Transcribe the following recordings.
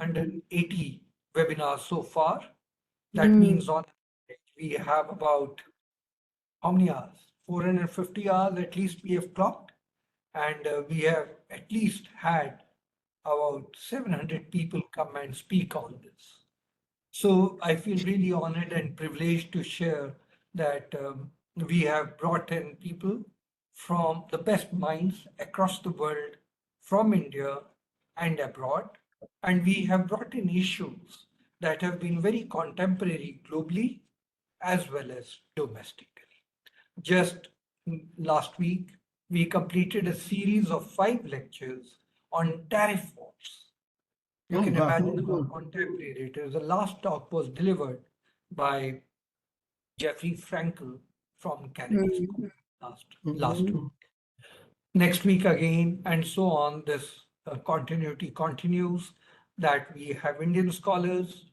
280 webinars so far. That means on average we have about how many hours? 450 hours at least we have clocked, and we have at least had about 700 people come and speak on this. So I feel really honored and privileged to share that we have brought in people from the best minds across the world, from India and abroad. And we have brought in issues that have been very contemporary globally as well as domestically. Just last week, we completed a series of 5 lectures on tariff wars. You can imagine how contemporary it is. The last talk was delivered by Jeffrey Frankel from Kennedy School last week. Next week again, and so on. This continuity continues. That we have Indian scholars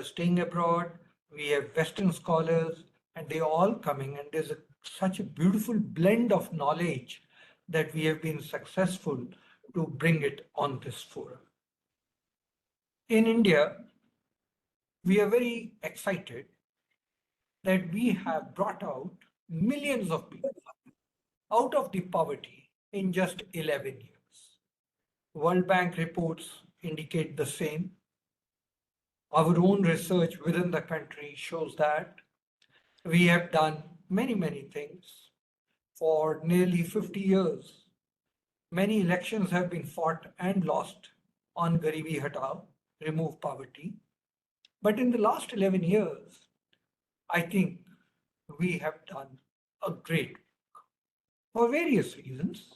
staying abroad. We have Western scholars, and they all coming. And there's such a beautiful blend of knowledge that we have been successful to bring it on this forum. In India, we are very excited that we have brought out millions of people out of the poverty in just 11 years. World Bank reports indicate the same. Our own research within the country shows that we have done many, many things for nearly 50 years. Many elections have been fought and lost on Garibi Hatao, remove poverty. But in the last 11 years, I think we have done a great work. For various reasons.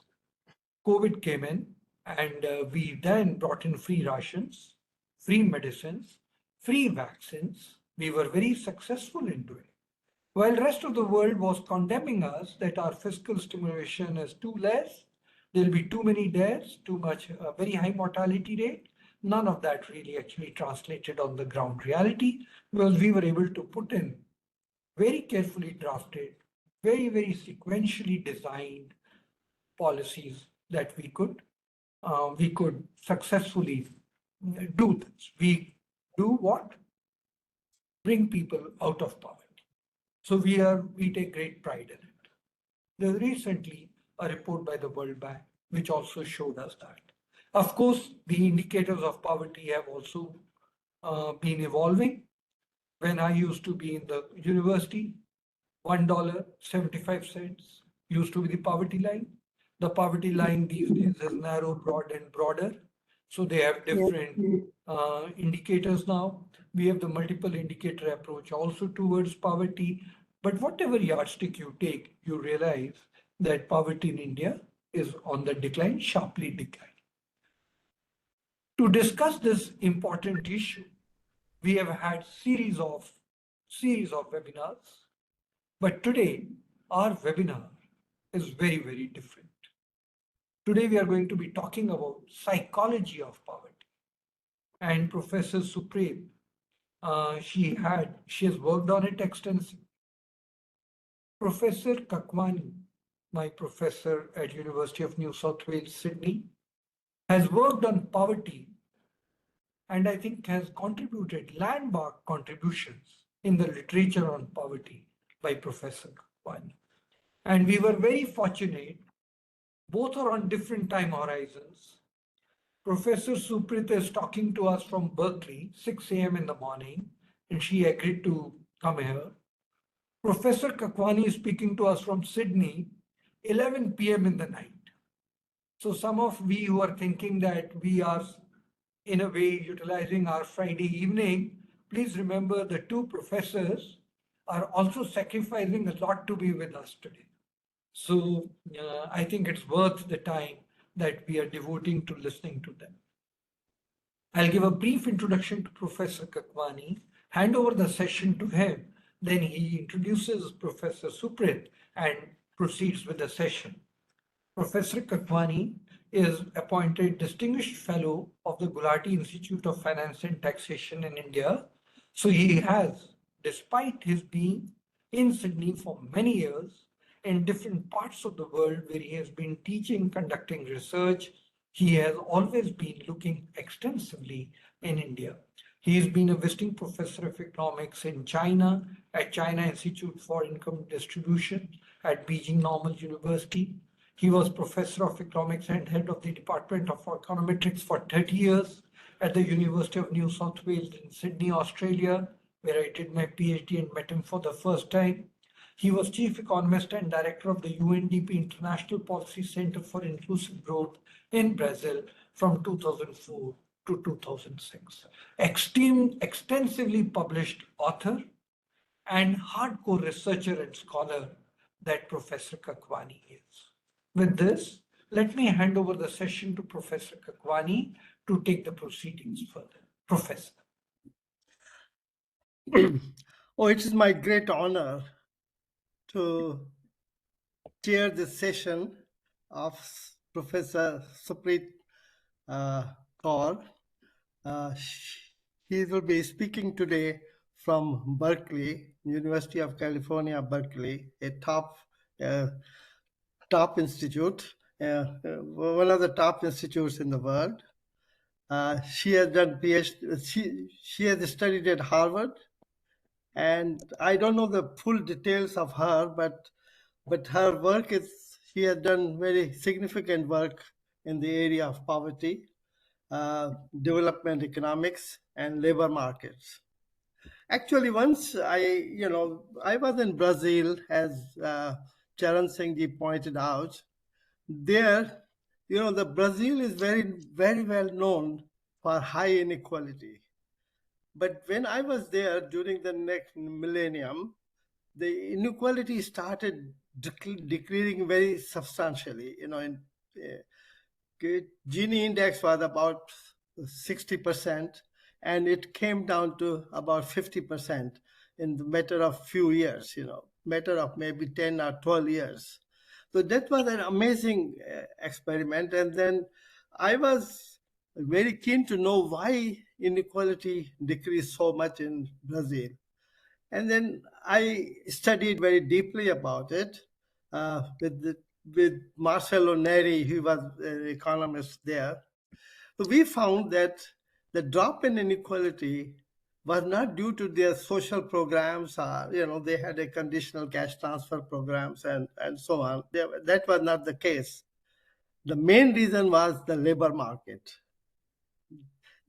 COVID came in, and we then brought in free rations, free medicines, free vaccines. We were very successful in doing. While the rest of the world was condemning us that our fiscal stimulation is too less, there'll be too many deaths, too much, very high mortality rate. None of that really actually translated on the ground reality, because we were able to put in very carefully drafted, very, very sequentially designed policies that we could successfully do this. We do what? Bring people out of poverty. So we take great pride in it. There's recently a report by the World Bank which also showed us that. Of course, the indicators of poverty have also been evolving. When I used to be in the university, $1.75 used to be the poverty line. The poverty line these days has narrowed, broad and broader. So they have different indicators now. We have the multiple indicator approach also towards poverty. But whatever yardstick you take, you realize that poverty in India is on the decline, sharply decline. To discuss this important issue, we have had series of webinars. But today, our webinar is very, very different. Today, we are going to be talking about psychology of poverty. And Professor Supreet, she has worked on it extensively. Professor Kakwani, my professor at University of New South Wales, Sydney, has worked on poverty and I think has contributed landmark contributions in the literature on poverty by Professor Kakwani. And we were very fortunate, both are on different time horizons. Professor Supreet is talking to us from Berkeley, 6 a.m. in the morning, and she agreed to come here. Professor Kakwani is speaking to us from Sydney, 11 p.m. in the night. So some of we who are thinking that we are in a way utilizing our Friday evening, please remember the two professors are also sacrificing a lot to be with us today. So I think it's worth the time that we are devoting to listening to them. I'll give a brief introduction to Professor Kakwani, hand over the session to him, then he introduces Professor Supreet and proceeds with the session. Professor Kakwani is appointed Distinguished Fellow of the Gulati Institute of Finance and Taxation in India. So he has, despite his being in Sydney for many years, in different parts of the world where he has been teaching, conducting research, he has always been looking extensively in India. He has been a visiting professor of economics in China at China Institute for Income Distribution at Beijing Normal University. He was professor of economics and head of the Department of Econometrics for 30 years at the University of New South Wales in Sydney, Australia, where I did my PhD and met him for the first time. He was chief economist and director of the UNDP International Policy Center for Inclusive Growth in Brazil from 2004 to 2006. Extensively published author and hardcore researcher and scholar that Professor Kakwani is. With this, let me hand over the session to Professor Kakwani to take the proceedings further. Professor. Oh, it is my great honor to chair this session of Professor Supreet Kaur. He will be speaking today from Berkeley, University of California, Berkeley, a top institute, one of the top institutes in the world. She has done PhD. She has studied at Harvard, and I don't know the full details of her, but her work is, she has done very significant work in the area of poverty, development economics, and labor markets. Actually, once I was in Brazil, as Charan Singh pointed out. There, the Brazil is very, very well known for high inequality. But when I was there during the next millennium, the inequality started decreasing very substantially. Gini index was about 60%, and it came down to about 50% in the matter of few years, matter of maybe 10 or 12 years. So that was an amazing experiment. And then I was very keen to know why inequality decreased so much in Brazil. And then I studied very deeply about it with Marcelo Neri, who was an economist there. So we found that the drop in inequality was not due to their social programs, they had a conditional cash transfer programs and so on. That was not the case. The main reason was the labor market.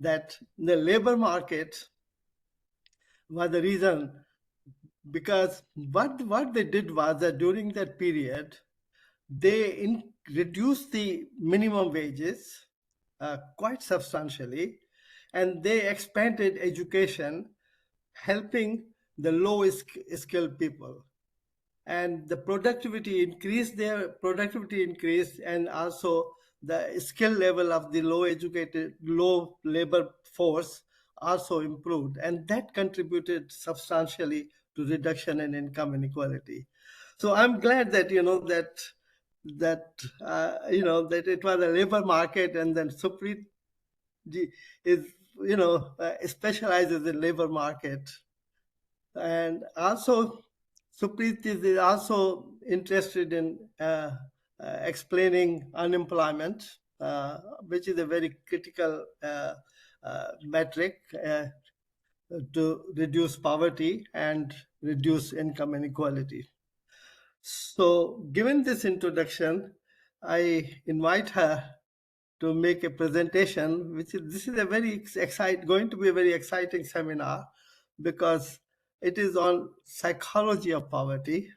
That the labor market was the reason, because what they did was that during that period, they reduced the minimum wages quite substantially, and they expanded education, helping the low-skilled people. And the productivity increased, and also the skill level of the low labor force also improved. And that contributed substantially to reduction in income inequality. So I'm glad that, that it was a labor market, and then Supreet is, specializes in labor market. And also, Supreet is also interested in explaining unemployment, which is a very critical metric to reduce poverty and reduce income inequality. So, given this introduction, I invite her to make a presentation, this is a very going to be a very exciting seminar, because it is on psychology of poverty,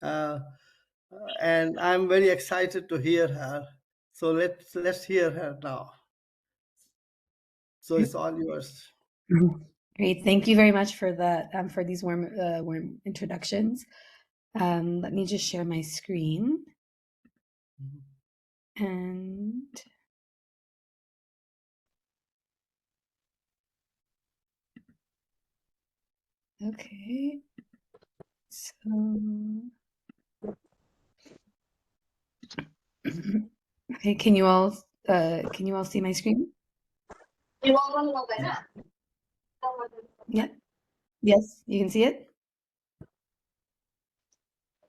and I'm very excited to hear her. So let's hear her now. So it's all yours. Great, thank you very much for for these warm introductions. Let me just share my screen. And okay, so okay, can you all see my screen? Yeah. Yes, you can see it?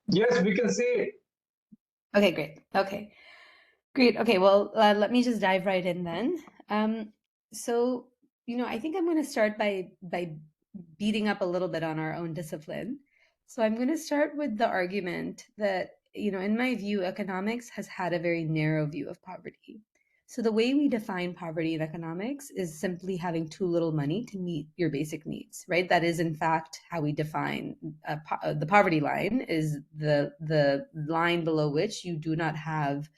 Yes, we can see it. Okay, great. Okay. Great. Okay, well, let me just dive right in then. So, I think I'm going to start by beating up a little bit on our own discipline. So I'm going to start with the argument that, in my view, economics has had a very narrow view of poverty. So the way we define poverty in economics is simply having too little money to meet your basic needs, right? That is, in fact, how we define the poverty line is the line below which you do not have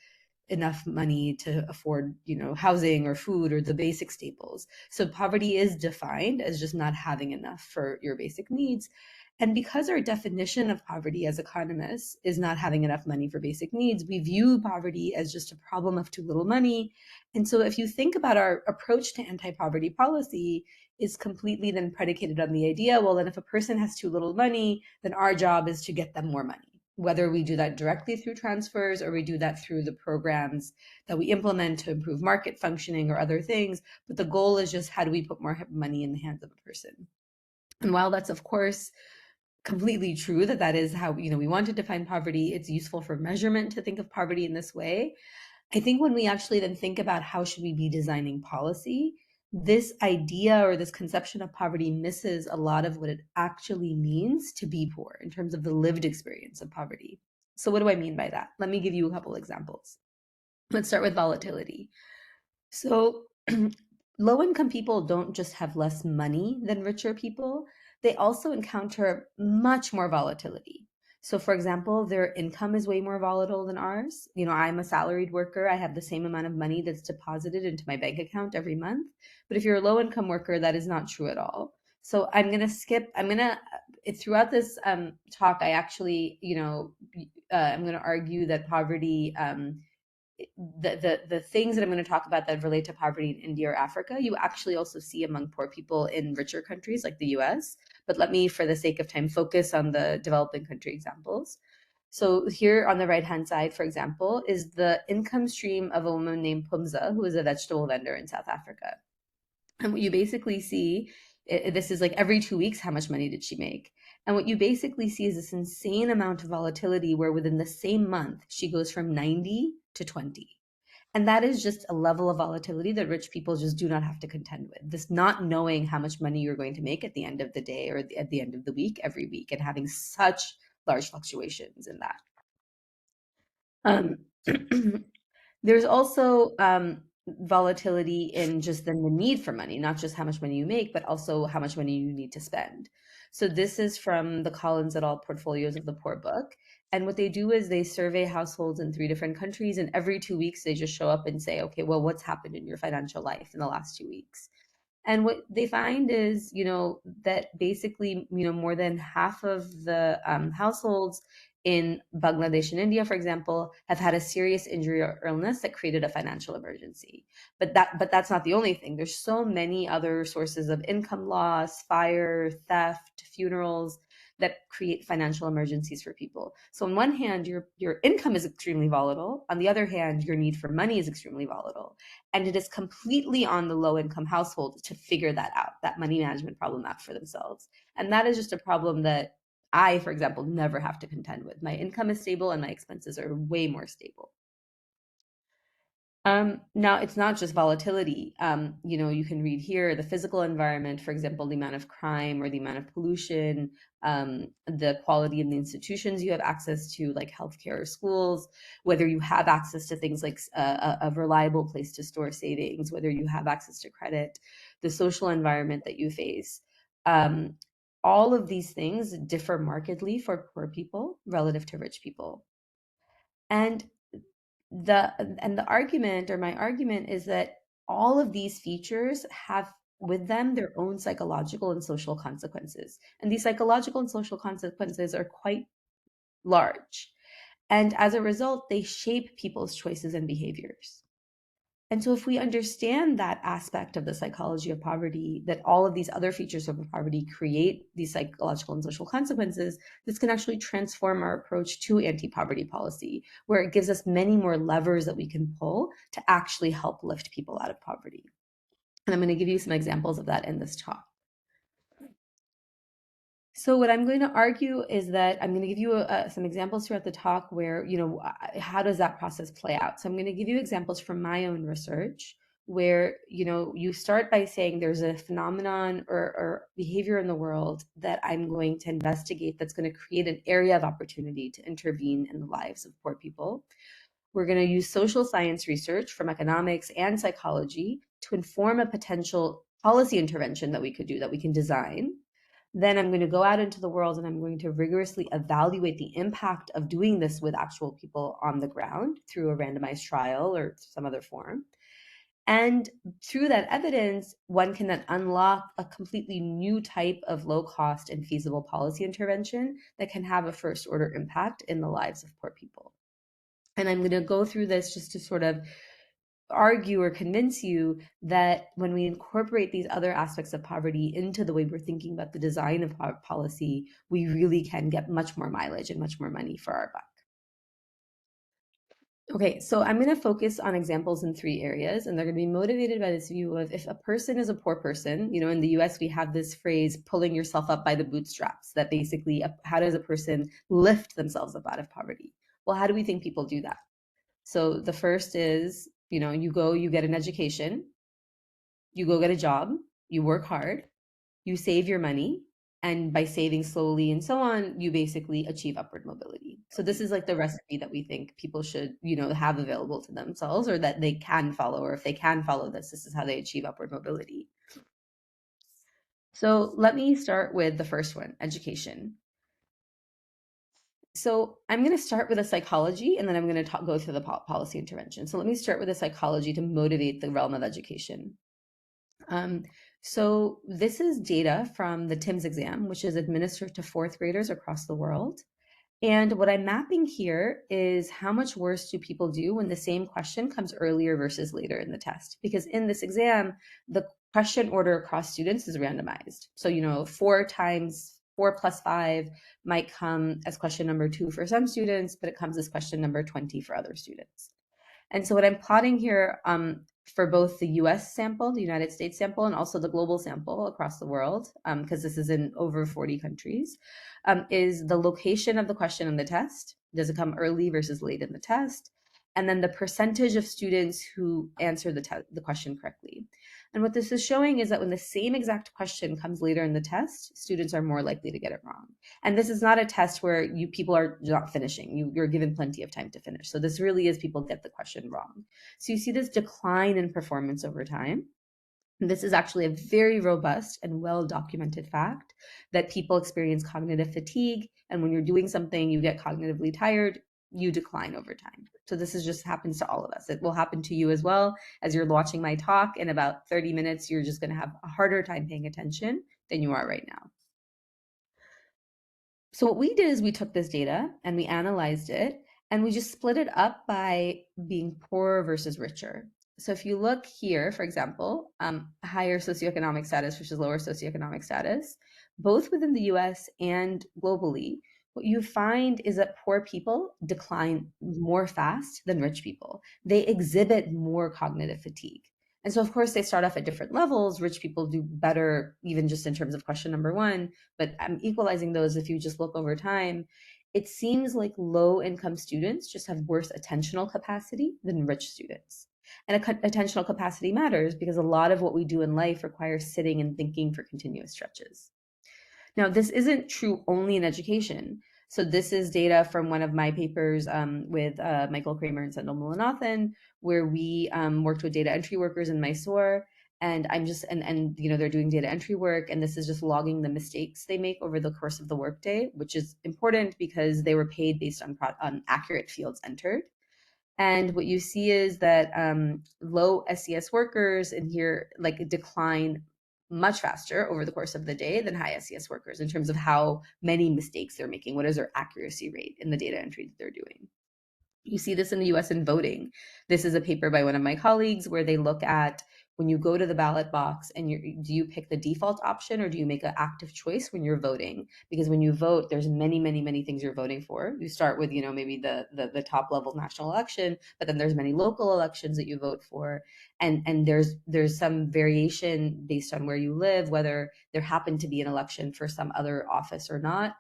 enough money to afford, housing or food or the basic staples. So poverty is defined as just not having enough for your basic needs. And because our definition of poverty as economists is not having enough money for basic needs, we view poverty as just a problem of too little money. And so if you think about our approach to anti-poverty policy, is completely then predicated on the idea, well, then if a person has too little money, then our job is to get them more money, whether we do that directly through transfers or we do that through the programs that we implement to improve market functioning or other things. But the goal is just, how do we put more money in the hands of a person? And while that's, of course, completely true that is how, we want to define poverty, it's useful for measurement to think of poverty in this way. I think when we actually then think about how should we be designing policy, this idea or this conception of poverty misses a lot of what it actually means to be poor in terms of the lived experience of poverty. So what do I mean by that? Let me give you a couple examples. Let's start with volatility. So low-income people don't just have less money than richer people, they also encounter much more volatility. So for example, their income is way more volatile than ours. I'm a salaried worker. I have the same amount of money that's deposited into my bank account every month. But if you're a low-income worker, that is not true at all. So throughout this talk, I actually, I'm going to argue that poverty, the things that I'm going to talk about that relate to poverty in India or Africa, you actually also see among poor people in richer countries like the US. But let me, for the sake of time, focus on the developing country examples. So here on the right-hand side, for example, is the income stream of a woman named Pumza, who is a vegetable vendor in South Africa. And what you basically see, this is like every 2 weeks, how much money did she make? And what you basically see is this insane amount of volatility where within the same month, she goes from 90 to 20. And that is just a level of volatility that rich people just do not have to contend with. This not knowing how much money you're going to make at the end of the day or at the end of the week, every week, and having such large fluctuations in that. There's also volatility in just then the need for money, not just how much money you make, but also how much money you need to spend. So this is from the Collins et al. Portfolios of the Poor book. And what they do is they survey households in 3 different countries, and every 2 weeks they just show up and say, okay, well, what's happened in your financial life in the last 2 weeks? And what they find is, that basically, more than half of the households in Bangladesh and India, for example, have had a serious injury or illness that created a financial emergency. But that's not the only thing. There's so many other sources of income loss, fire, theft, funerals that create financial emergencies for people. So on one hand, your income is extremely volatile. On the other hand, your need for money is extremely volatile. And it is completely on the low income household to figure that out, that money management problem out for themselves. And that is just a problem that I, for example, never have to contend with. My income is stable and my expenses are way more stable. Now, it's not just volatility. You can read here the physical environment, for example, the amount of crime or the amount of pollution, the quality of the institutions you have access to, like healthcare or schools, whether you have access to things like a reliable place to store savings, whether you have access to credit, the social environment that you face. All of these things differ markedly for poor people relative to rich people. And the argument, or my argument, is that all of these features have with them their own psychological and social consequences. And these psychological and social consequences are quite large. And as a result, they shape people's choices and behaviors. And so if we understand that aspect of the psychology of poverty, that all of these other features of poverty create these psychological and social consequences, this can actually transform our approach to anti-poverty policy, where it gives us many more levers that we can pull to actually help lift people out of poverty. And I'm going to give you some examples of that in this talk. So what I'm going to argue is that I'm going to give you some examples throughout the talk where, how does that process play out? So I'm going to give you examples from my own research where, you start by saying there's a phenomenon or behavior in the world that I'm going to investigate that's going to create an area of opportunity to intervene in the lives of poor people. We're going to use social science research from economics and psychology to inform a potential policy intervention that we could do, that we can design. Then I'm going to go out into the world and I'm going to rigorously evaluate the impact of doing this with actual people on the ground through a randomized trial or some other form. And through that evidence, one can then unlock a completely new type of low cost and feasible policy intervention that can have a first order impact in the lives of poor people. And I'm going to go through this just to sort of argue or convince you that when we incorporate these other aspects of poverty into the way we're thinking about the design of policy, we really can get much more mileage and much more money for our buck. Okay, so I'm going to focus on examples in 3 areas, and they're going to be motivated by this view of if a person is a poor person, in the US, we have this phrase, pulling yourself up by the bootstraps, that basically, how does a person lift themselves up out of poverty? Well, how do we think people do that? So the first is, you get an education, you go get a job, you work hard, you save your money, and by saving slowly and so on, you basically achieve upward mobility. So this is like the recipe that we think people should, have available to themselves, or that they can follow, or if they can follow this is how they achieve upward mobility. So let me start with the first one, education. So I'm going to start with a psychology, and then I'm going to go through the policy intervention. So let me start with a psychology to motivate the realm of education. So this is data from the TIMSS exam, which is administered to 4th graders across the world. And what I'm mapping here is how much worse do people do when the same question comes earlier versus later in the test. Because in this exam, the question order across students is randomized. So, 4 plus 5 might come as question number 2 for some students, but it comes as question number 20 for other students. And so what I'm plotting here for both the US sample, the United States sample, and also the global sample across the world, because this is in over 40 countries, is the location of the question in the test. Does it come early versus late in the test? And then the percentage of students who answer the question correctly. And what this is showing is that when the same exact question comes later in the test, students are more likely to get it wrong. And this is not a test where people are not finishing. You're given plenty of time to finish. So this really is people get the question wrong. So you see this decline in performance over time. And this is actually a very robust and well-documented fact that people experience cognitive fatigue. And when you're doing something, you get cognitively tired, you decline over time. So this is just happens to all of us. It will happen to you as well. As you're watching my talk, in about 30 minutes, you're just going to have a harder time paying attention than you are right now. So what we did is we took this data and we analyzed it, and we just split it up by being poorer versus richer. So if you look here, for example, higher socioeconomic status versus lower socioeconomic status, both within the US and globally, what you find is that poor people decline more fast than rich people. They exhibit more cognitive fatigue. And so, of course, they start off at different levels. Rich people do better, even just in terms of question number 1. But I'm equalizing those if you just look over time. It seems like low-income students just have worse attentional capacity than rich students. And attentional capacity matters because a lot of what we do in life requires sitting and thinking for continuous stretches. Now, this isn't true only in education. So this is data from one of my papers with Michael Kramer and Sendel Mulanathan, where we worked with data entry workers in Mysore. And I'm just, and they're doing data entry work, and this is just logging the mistakes they make over the course of the workday, which is important because they were paid based on accurate fields entered. And what you see is that low SES workers in here decline much faster over the course of the day than high SES workers in terms of how many mistakes they're making. What is their accuracy rate in the data entry that they're doing? You see this in the US in voting. This is a paper by one of my colleagues where they look at when you go to the ballot box and do you pick the default option or do you make an active choice when you're voting? Because when you vote, there's many things you're voting for. You start with, maybe the top level national election, but then there's many local elections that you vote for. And there's some variation based on where you live, whether there happened to be an election for some other office or not,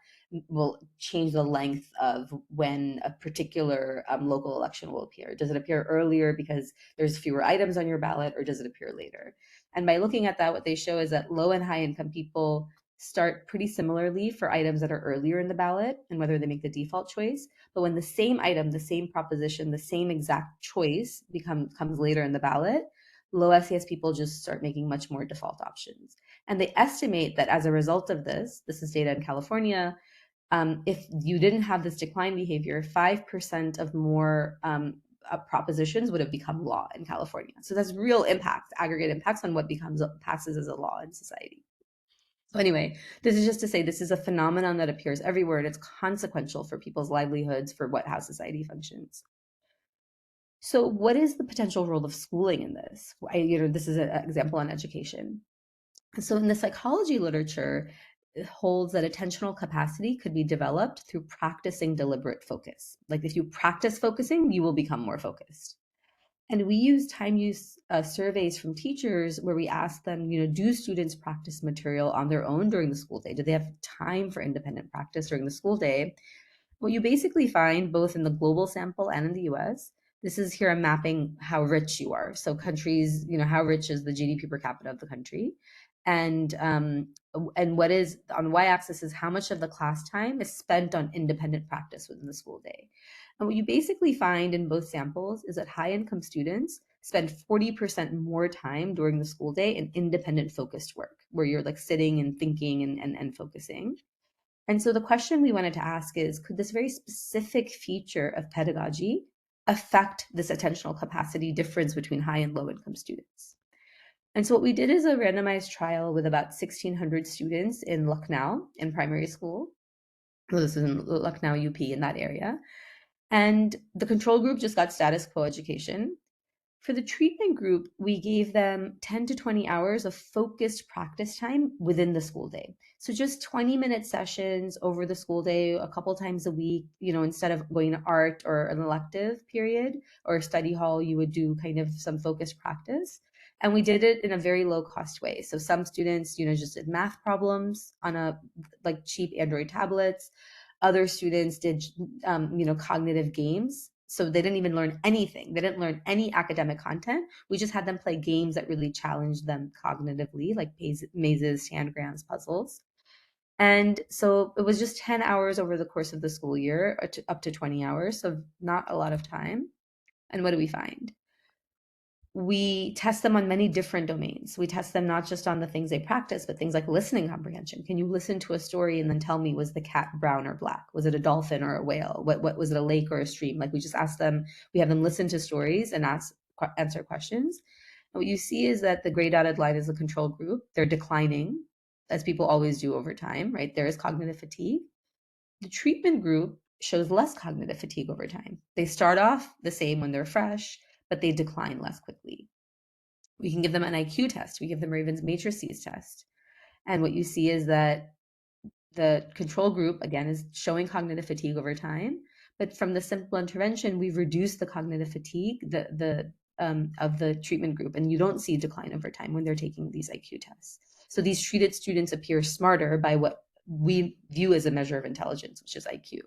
will change the length of when a particular local election will appear. Does it appear earlier because there's fewer items on your ballot, or does it appear later? And by looking at that, what they show is that low and high income people start pretty similarly for items that are earlier in the ballot and whether they make the default choice. But when the same item, the same proposition, the same exact choice comes later in the ballot, low SES people just start making much more default options. And they estimate that as a result of this is data in California, if you didn't have this decline behavior, 5% of more propositions would have become law in California. So that's real impacts, aggregate impacts on what passes as a law in society. So anyway, this is just to say this is a phenomenon that appears everywhere, and it's consequential for people's livelihoods, for how society functions. So what is the potential role of schooling in this? This is an example on education. So in the psychology literature, it holds that attentional capacity could be developed through practicing deliberate focus. Like if you practice focusing, you will become more focused. And we use time use surveys from teachers where we ask them, do students practice material on their own during the school day? Do they have time for independent practice during the school day? What you basically find both in the global sample and in the US, this is here I'm mapping how rich you are. So countries, how rich is the GDP per capita of the country? And what is on the y-axis is how much of the class time is spent on independent practice within the school day. And what you basically find in both samples is that high-income students spend 40% more time during the school day in independent focused work, where you're like sitting and thinking and focusing. And so the question we wanted to ask is, could this very specific feature of pedagogy affect this attentional capacity difference between high and low income students? And so what we did is a randomized trial with about 1,600 students in Lucknow in primary school. Well, this is in Lucknow, UP, in that area. And the control group just got status quo education. For the treatment group, we gave them 10 to 20 hours of focused practice time within the school day. So just 20-minute sessions over the school day, a couple times a week, instead of going to art or an elective period or study hall, you would do kind of some focused practice. And we did it in a very low cost way. So some students, just did math problems on cheap Android tablets. Other students did, cognitive games. So they didn't even learn anything. They didn't learn any academic content. We just had them play games that really challenged them cognitively, like mazes, tangrams, puzzles. And so it was just 10 hours over the course of the school year, up to 20 hours. So not a lot of time. And what do we find? We test them on many different domains. We test them not just on the things they practice, but things like listening comprehension. Can you listen to a story and then tell me, was the cat brown or black? Was it a dolphin or a whale? What was it, a lake or a stream? Like we just ask them, we have them listen to stories and answer questions. And what you see is that the gray dotted line is the control group. They're declining, as people always do over time, right? There is cognitive fatigue. The treatment group shows less cognitive fatigue over time. They start off the same when they're fresh, but they decline less quickly. We can give them an IQ test. We give them Raven's matrices test. And what you see is that the control group, again, is showing cognitive fatigue over time. But from the simple intervention, we've reduced the cognitive fatigue of the treatment group. And you don't see decline over time when they're taking these IQ tests. So these treated students appear smarter by what we view as a measure of intelligence, which is IQ.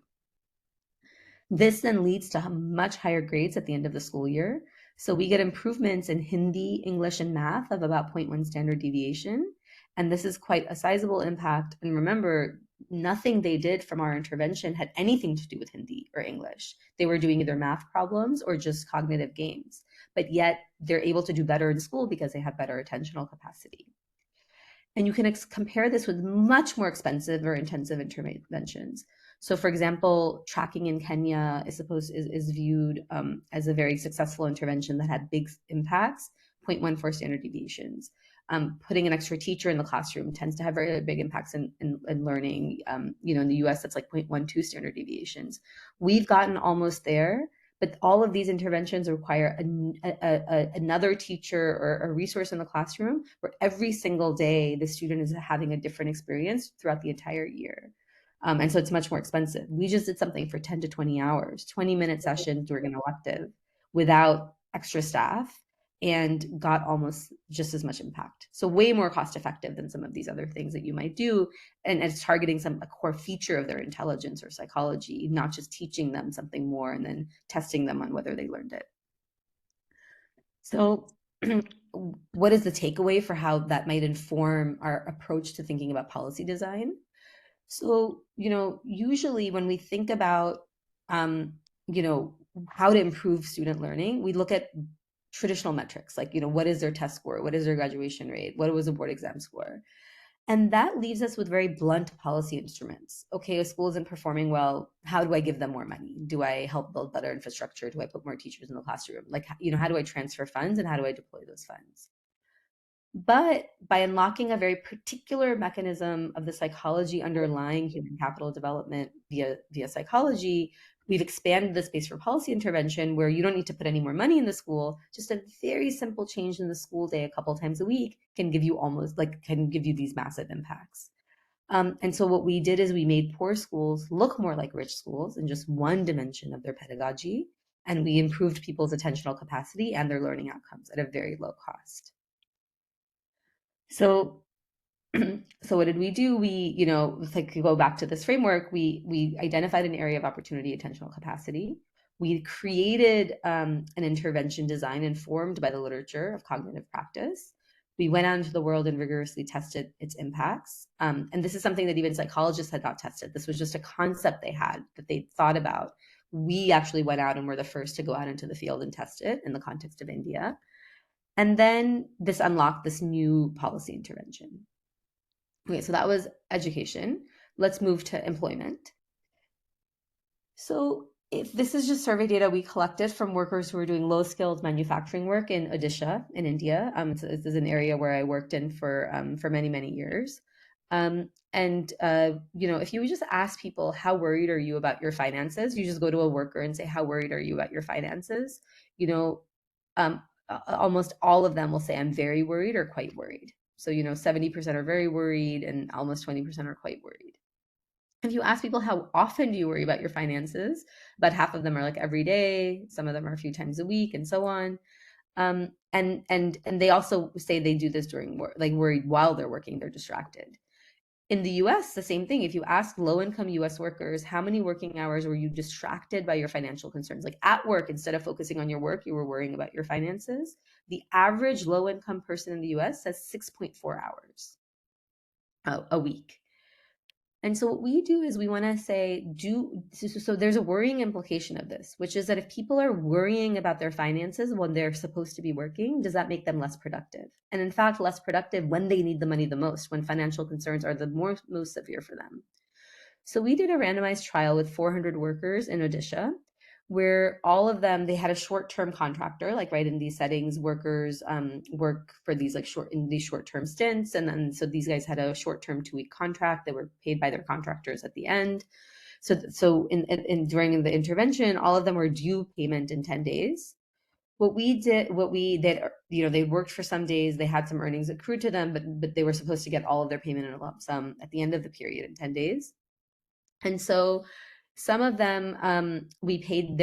This then leads to much higher grades at the end of the school year. So we get improvements in Hindi, English, and math of about 0.1 standard deviation. And this is quite a sizable impact. And remember, nothing they did from our intervention had anything to do with Hindi or English. They were doing either math problems or just cognitive games. But yet they're able to do better in school because they have better attentional capacity. And you can compare this with much more expensive or intensive interventions. So for example, tracking in Kenya is viewed as a very successful intervention that had big impacts, 0.14 standard deviations. Putting an extra teacher in the classroom tends to have very big impacts in learning. In the US, that's like 0.12 standard deviations. We've gotten almost there, But all of these interventions require another teacher or a resource in the classroom where every single day the student is having a different experience throughout the entire year. And so it's much more expensive. We just did something for 10 to 20 hours, 20-minute sessions during an elective without extra staff, and got almost just as much impact. So way more cost effective than some of these other things that you might do. And it's targeting a core feature of their intelligence or psychology, not just teaching them something more and then testing them on whether they learned it. So what is the takeaway for how that might inform our approach to thinking about policy design? So, usually when we think about, how to improve student learning, we look at traditional metrics like, what is their test score? What is their graduation rate? What was a board exam score? And that leaves us with very blunt policy instruments. Okay, a school isn't performing well. How do I give them more money? Do I help build better infrastructure? Do I put more teachers in the classroom? Like, how do I transfer funds and how do I deploy those funds? But by unlocking a very particular mechanism of the psychology underlying human capital development via psychology, we've expanded the space for policy intervention where you don't need to put any more money in the school. Just a very simple change in the school day a couple times a week can give you these massive impacts. And so what we did is we made poor schools look more like rich schools in just one dimension of their pedagogy, and we improved people's attentional capacity and their learning outcomes at a very low cost. So what did we do? We, go back to this framework, we identified an area of opportunity, attentional capacity. We created an intervention design informed by the literature of cognitive practice. We went out into the world and rigorously tested its impacts. And this is something that even psychologists had not tested. This was just a concept they had that they thought about. We actually went out and were the first to go out into the field and test it in the context of India. And then this unlocked this new policy intervention. Okay, so that was education. Let's move to employment. So if this is just survey data we collected from workers who are doing low-skilled manufacturing work in Odisha in India. So this is an area where I worked in for many, many years. If you would just ask people, how worried are you about your finances? You just go to a worker and say, how worried are you about your finances? Almost all of them will say, I'm very worried or quite worried. So, 70% are very worried and almost 20% are quite worried. If you ask people, how often do you worry about your finances? About half of them are like every day. Some of them are a few times a week and so on. And they also say they do this during work, like worried while they're working, they're distracted. In the US, the same thing. If you ask low-income US workers, how many working hours were you distracted by your financial concerns? Like at work, instead of focusing on your work, you were worrying about your finances. The average low-income person in the US says 6.4 hours a week. And so what we do is we want to say, so there's a worrying implication of this, which is that if people are worrying about their finances when they're supposed to be working, does that make them less productive? And in fact, less productive when they need the money the most, when financial concerns are the most severe for them. So we did a randomized trial with 400 workers in Odisha, where all of them, they had a short-term contractor, like right in these settings, workers work for these short-term stints. And then, so these guys had a short-term 2-week contract. They were paid by their contractors at the end. So during the intervention, all of them were due payment in 10 days. They worked for some days, they had some earnings accrued to them, but they were supposed to get all of their payment in a lump sum at the end of the period in 10 days. And so some of them, we paid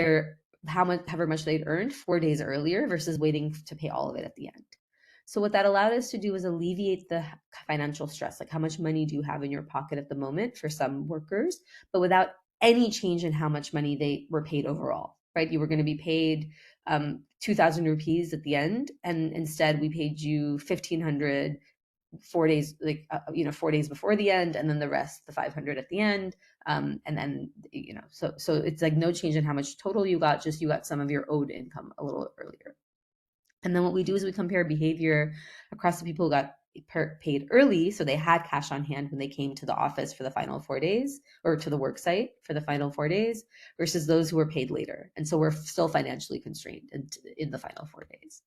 however much they'd earned 4 days earlier versus waiting to pay all of it at the end. So what that allowed us to do was alleviate the financial stress, like how much money do you have in your pocket at the moment for some workers, but without any change in how much money they were paid overall, right? You were going to be paid 2,000 rupees at the end, and instead we paid you 1,500 4 days, 4 days before the end, and then the rest, the 500 at the end. And then, so it's like no change in how much total you got, just you got some of your owed income a little earlier. And then what we do is we compare behavior across the people who got paid early, so they had cash on hand when they came to the office for the final 4 days, or to the work site for the final 4 days, versus those who were paid later. And so we're still financially constrained in the final 4 days.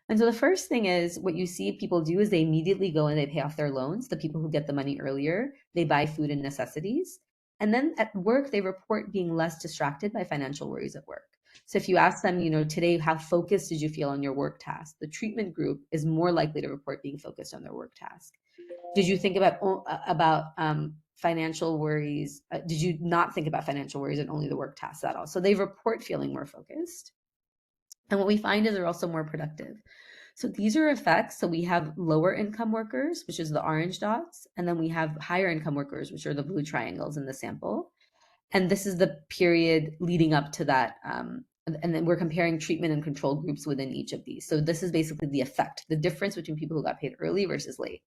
And so the first thing is, what you see people do is they immediately go and they pay off their loans. The people who get the money earlier, they buy food and necessities. And then at work, they report being less distracted by financial worries at work. So if you ask them, today, how focused did you feel on your work task? The treatment group is more likely to report being focused on their work task. Did you think about financial worries? Did you not think about financial worries and only the work tasks at all? So they report feeling more focused. And what we find is they're also more productive. So these are effects. So we have lower income workers, which is the orange dots, and then we have higher income workers, which are the blue triangles in the sample. And this is the period leading up to that. And then we're comparing treatment and control groups within each of these. So this is basically the effect, the difference between people who got paid early versus late.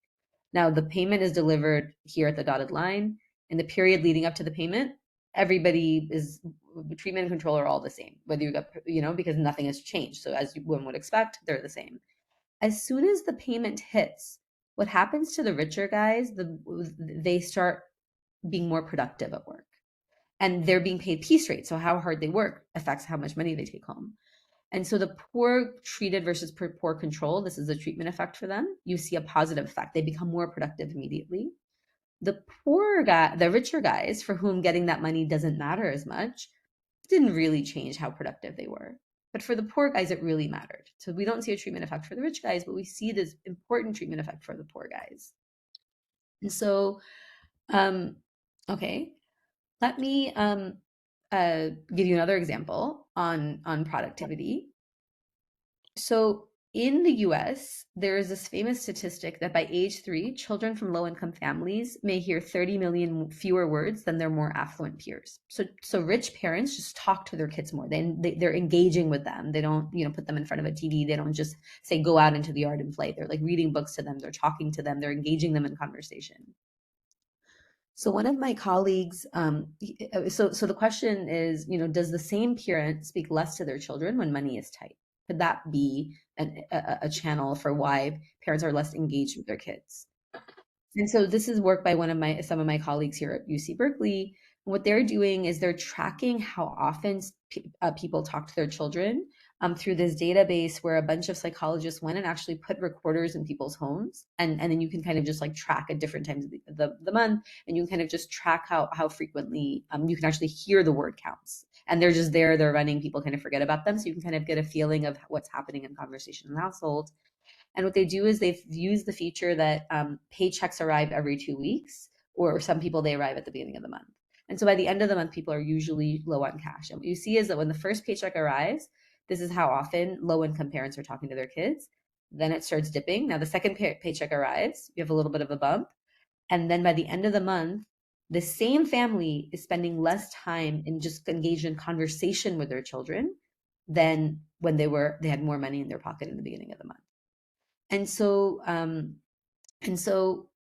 Now, the payment is delivered here at the dotted line. In the period leading up to the payment, everybody is, treatment and control are all the same, whether you got, because nothing has changed. So as one would expect, they're the same. As soon as the payment hits, what happens to the richer guys, they start being more productive at work. And they're being paid piece rate. So how hard they work affects how much money they take home. And so the poor treated versus poor control, this is a treatment effect for them. You see a positive effect. They become more productive immediately. The the richer guys for whom getting that money doesn't matter as much, didn't really change how productive they were. But for the poor guys, it really mattered. So we don't see a treatment effect for the rich guys, but we see this important treatment effect for the poor guys. And so, okay, let me give you another example on productivity. So in the US, there is this famous statistic that by age 3, children from low-income families may hear 30 million fewer words than their more affluent peers. So rich parents just talk to their kids more. They're engaging with them. They don't, put them in front of a TV. They don't just say, go out into the yard and play. They're like reading books to them. They're talking to them. They're engaging them in conversation. So one of my colleagues, so the question is, does the same parent speak less to their children when money is tight? Could that be a channel for why parents are less engaged with their kids? And so this is work by some of my colleagues here at UC Berkeley. What they're doing is they're tracking how often people talk to their children through this database where a bunch of psychologists went and actually put recorders in people's homes. And then you can kind of just like track at different times of the month, and you can kind of just track how frequently you can actually hear the word counts. And they're just there, they're running, people kind of forget about them. So you can kind of get a feeling of what's happening in conversation in the household. And what they do is they've used the feature that paychecks arrive every 2 weeks, or some people, they arrive at the beginning of the month. And so by the end of the month, people are usually low on cash. And what you see is that when the first paycheck arrives, this is how often low-income parents are talking to their kids. Then it starts dipping. Now the second paycheck arrives, you have a little bit of a bump. And then by the end of the month, the same family is spending less time in just engaged in conversation with their children than when they had more money in their pocket in the beginning of the month. And so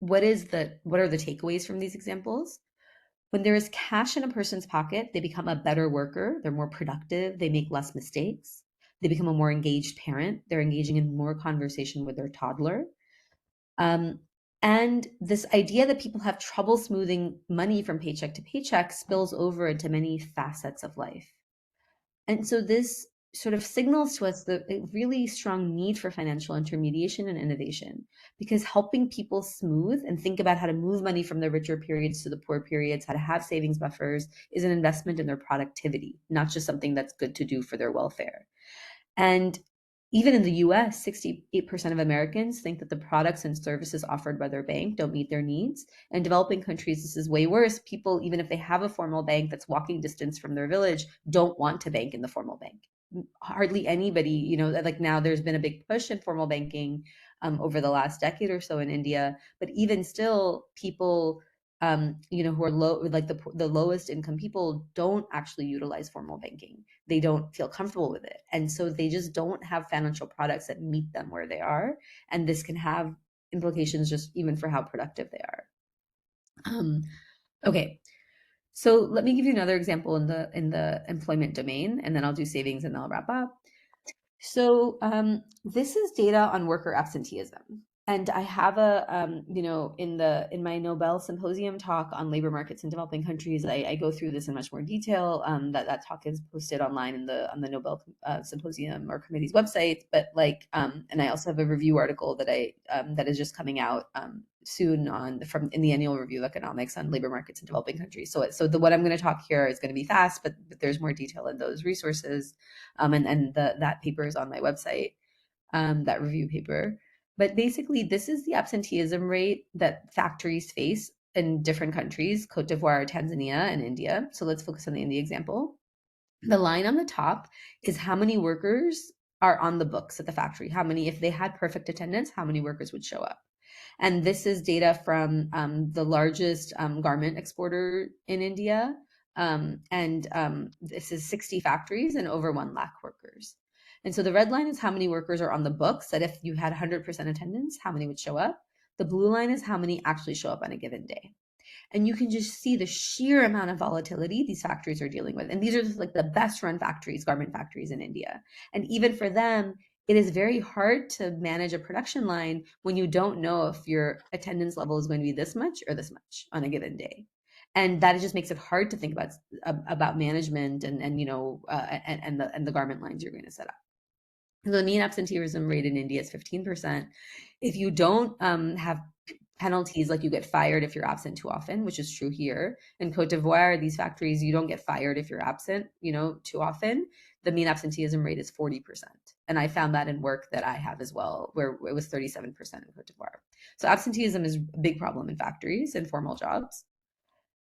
what are the takeaways from these examples? When there is cash in a person's pocket, they become a better worker, they're more productive, they make less mistakes, they become a more engaged parent, they're engaging in more conversation with their toddler. And this idea that people have trouble smoothing money from paycheck to paycheck spills over into many facets of life. And so this sort of signals to us the really strong need for financial intermediation and innovation, because helping people smooth and think about how to move money from the richer periods to the poor periods, how to have savings buffers, is an investment in their productivity, not just something that's good to do for their welfare. And even in the US, 68% of Americans think that the products and services offered by their bank don't meet their needs. In developing countries, this is way worse. People, even if they have a formal bank that's walking distance from their village, don't want to bank in the formal bank. Hardly anybody, like now there's been a big push in formal banking over the last decade or so in India. But even still, people who are low, like the lowest income people, don't actually utilize formal banking. They don't feel comfortable with it. And so they just don't have financial products that meet them where they are. And this can have implications just even for how productive they are. Okay. So let me give you another example in the employment domain, and then I'll do savings and then I'll wrap up. So this is data on worker absenteeism. And I have a, in my Nobel Symposium talk on labor markets in developing countries, I go through this in much more detail. That talk is posted online on the Nobel Symposium or committee's website. But and I also have a review article that is just coming out soon in the annual review of economics on labor markets in developing countries. So what I'm going to talk here is going to be fast, but there's more detail in those resources, and that paper is on my website, that review paper. But basically, this is the absenteeism rate that factories face in different countries, Cote d'Ivoire, Tanzania, and India. So let's focus on the India example. The line on the top is how many workers are on the books at the factory. How many, if they had perfect attendance, how many workers would show up? And this is data from the largest garment exporter in India. This is 60 factories and over 1 lakh workers. And so the red line is how many workers are on the books, that if you had 100% attendance, how many would show up? The blue line is how many actually show up on a given day. And you can just see the sheer amount of volatility these factories are dealing with. And these are just like the best run factories, garment factories in India. And even for them, it is very hard to manage a production line when you don't know if your attendance level is going to be this much or this much on a given day. And that just makes it hard to think about management and the garment lines you're going to set up. The mean absenteeism rate in India is 15%. If you don't have penalties, like you get fired if you're absent too often, which is true here. In Cote d'Ivoire, these factories, you don't get fired if you're absent, too often. The mean absenteeism rate is 40%. And I found that in work that I have as well, where it was 37% in Cote d'Ivoire. So absenteeism is a big problem in factories and formal jobs.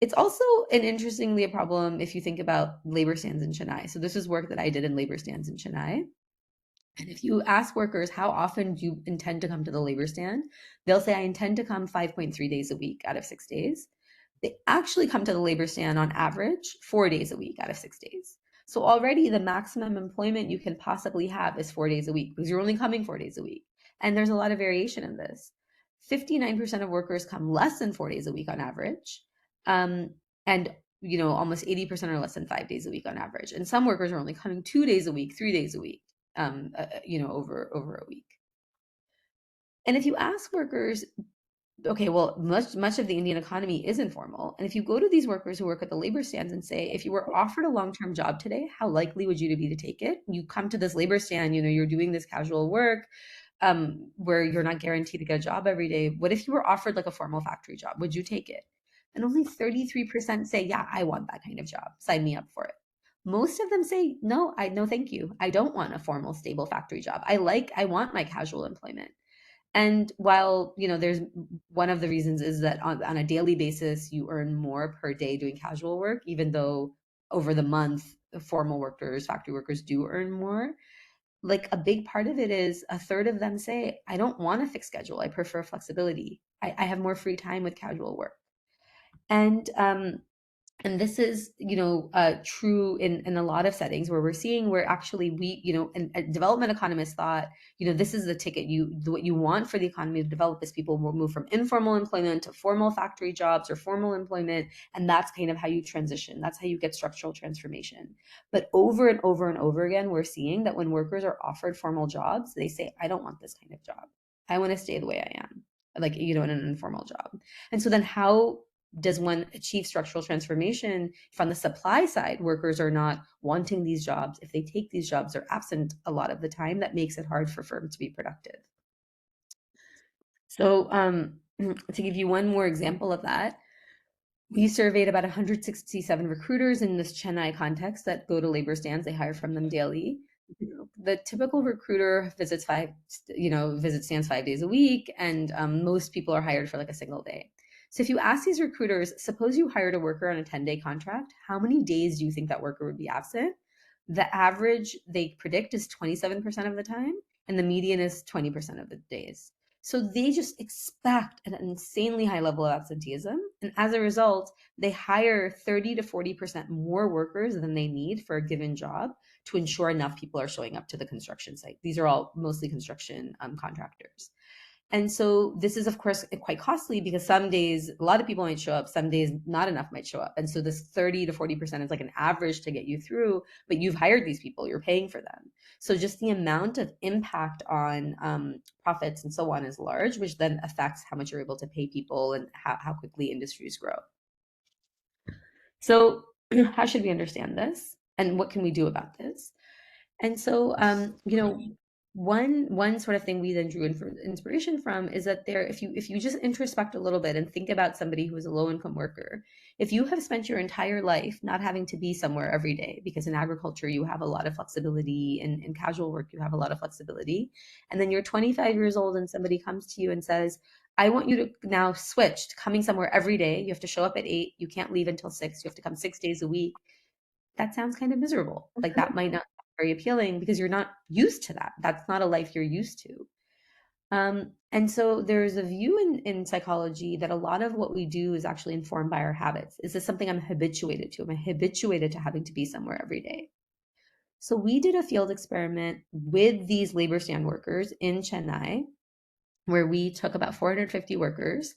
It's also interestingly a problem if you think about labor stands in Chennai. So this is work that I did in labor stands in Chennai. And if you ask workers, how often do you intend to come to the labor stand? They'll say, I intend to come 5.3 days a week out of 6 days. They actually come to the labor stand on average 4 days a week out of 6 days. So already the maximum employment you can possibly have is 4 days a week because you're only coming 4 days a week. And there's a lot of variation in this. 59% of workers come less than 4 days a week on average. And almost 80% are less than 5 days a week on average. And some workers are only coming 2 days a week, 3 days a week. Over a week. And if you ask workers, okay, well, much of the Indian economy is informal. And if you go to these workers who work at the labor stands and say, if you were offered a long-term job today, how likely would you to be to take it? You come to this labor stand, you're doing this casual work where you're not guaranteed to get a job every day. What if you were offered like a formal factory job? Would you take it? And only 33% say, yeah, I want that kind of job. Sign me up for it. Most of them say, no, thank you. I don't want a formal, stable factory job. I want my casual employment. And while, there's one of the reasons is that on a daily basis, you earn more per day doing casual work, even though over the month, formal workers, factory workers do earn more. Like a big part of it is a third of them say, I don't want a fixed schedule. I prefer flexibility. I have more free time with casual work. And this is, true in a lot of settings where we're seeing where actually and development economists thought, this is the ticket. What you want for the economy to develop is people will move from informal employment to formal factory jobs or formal employment. And that's kind of how you transition. That's how you get structural transformation. But over and over and over again, we're seeing that when workers are offered formal jobs, they say, I don't want this kind of job. I want to stay the way I am, in an informal job. And so then how does one achieve structural transformation if on the supply side workers are not wanting these jobs? If they take these jobs, they're absent a lot of the time. That makes it hard for firms to be productive. So to give you one more example of that, we surveyed about 167 recruiters in this Chennai context that go to labor stands. They hire from them daily. The typical recruiter visits stands 5 days a week, and most people are hired for like a single day. So if you ask these recruiters, suppose you hired a worker on a 10-day contract, how many days do you think that worker would be absent? The average they predict is 27% of the time, and the median is 20% of the days. So they just expect an insanely high level of absenteeism. And as a result, they hire 30 to 40% more workers than they need for a given job to ensure enough people are showing up to the construction site. These are all mostly construction contractors. And so this is, of course, quite costly because some days a lot of people might show up, some days not enough might show up. And so this 30 to 40% is like an average to get you through, but you've hired these people, you're paying for them. So just the amount of impact on profits and so on is large, which then affects how much you're able to pay people and how quickly industries grow. So how should we understand this? And what can we do about this? And so, one sort of thing we then drew inspiration from is that if you just introspect a little bit and think about somebody who is a low income worker, if you have spent your entire life not having to be somewhere every day, because in agriculture you have a lot of flexibility, and in casual work you have a lot of flexibility, and then you're 25 years old and somebody comes to you and says, I want you to now switch to coming somewhere every day. You have to show up at 8. You can't leave until 6. You have to come 6 days a week. That sounds kind of miserable. Like that might not be very appealing because you're not used to that. That's not a life you're used to. And so there's a view in psychology that a lot of what we do is actually informed by our habits. Is this something I'm habituated to? Am I habituated to having to be somewhere every day? So we did a field experiment with these labor stand workers in Chennai, where we took about 450 workers.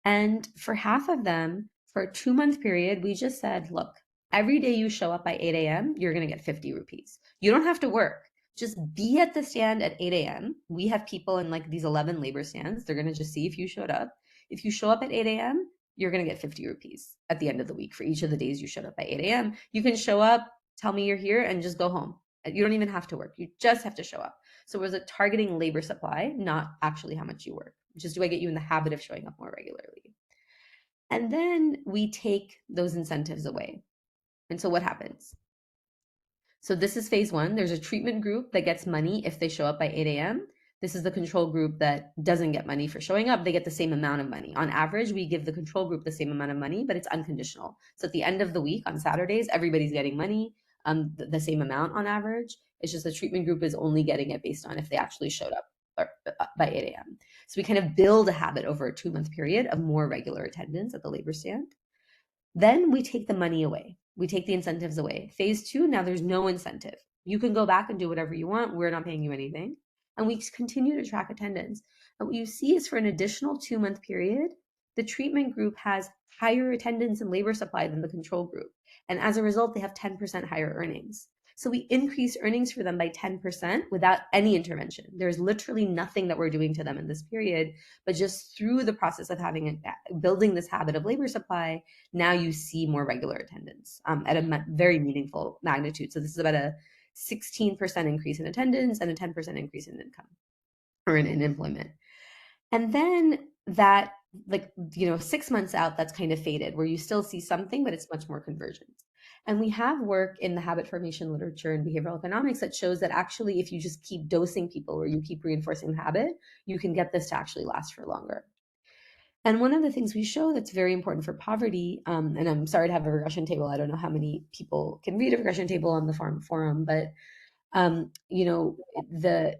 And for half of them, for a 2-month period, we just said, look, every day you show up by 8 a.m., you're going to get 50 rupees. You don't have to work. Just be at the stand at 8 a.m. We have people in like these 11 labor stands. They're going to just see if you showed up. If you show up at 8 a.m., you're going to get 50 rupees at the end of the week for each of the days you showed up by 8 a.m. You can show up, tell me you're here, and just go home. You don't even have to work. You just have to show up. So it was a targeting labor supply, not actually how much you work. Just do I get you in the habit of showing up more regularly? And then we take those incentives away. And so what happens? So this is phase 1. There's a treatment group that gets money if they show up by 8 a.m. This is the control group that doesn't get money for showing up. They get the same amount of money. On average, we give the control group the same amount of money, but it's unconditional. So at the end of the week, on Saturdays, everybody's getting money, the same amount on average. It's just the treatment group is only getting it based on if they actually showed up by 8 a.m. So we kind of build a habit over a 2-month period of more regular attendance at the labor stand. Then we take the money away. We take the incentives away. Phase 2, now there's no incentive. You can go back and do whatever you want. We're not paying you anything. And we continue to track attendance. And what you see is for an additional 2-month period, the treatment group has higher attendance and labor supply than the control group. And as a result, they have 10% higher earnings. So we increase earnings for them by 10% without any intervention. There's literally nothing that we're doing to them in this period, but just through the process of building this habit of labor supply, now you see more regular attendance at a very meaningful magnitude. So this is about a 16% increase in attendance and a 10% increase in income or in employment. And then that, 6 months out, that's kind of faded, where you still see something, but it's much more convergent. And we have work in the habit formation literature and behavioral economics that shows that actually, if you just keep dosing people or you keep reinforcing the habit, you can get this to actually last for longer. And one of the things we show that's very important for poverty, and I'm sorry to have a regression table. I don't know how many people can read a regression table on the forum, but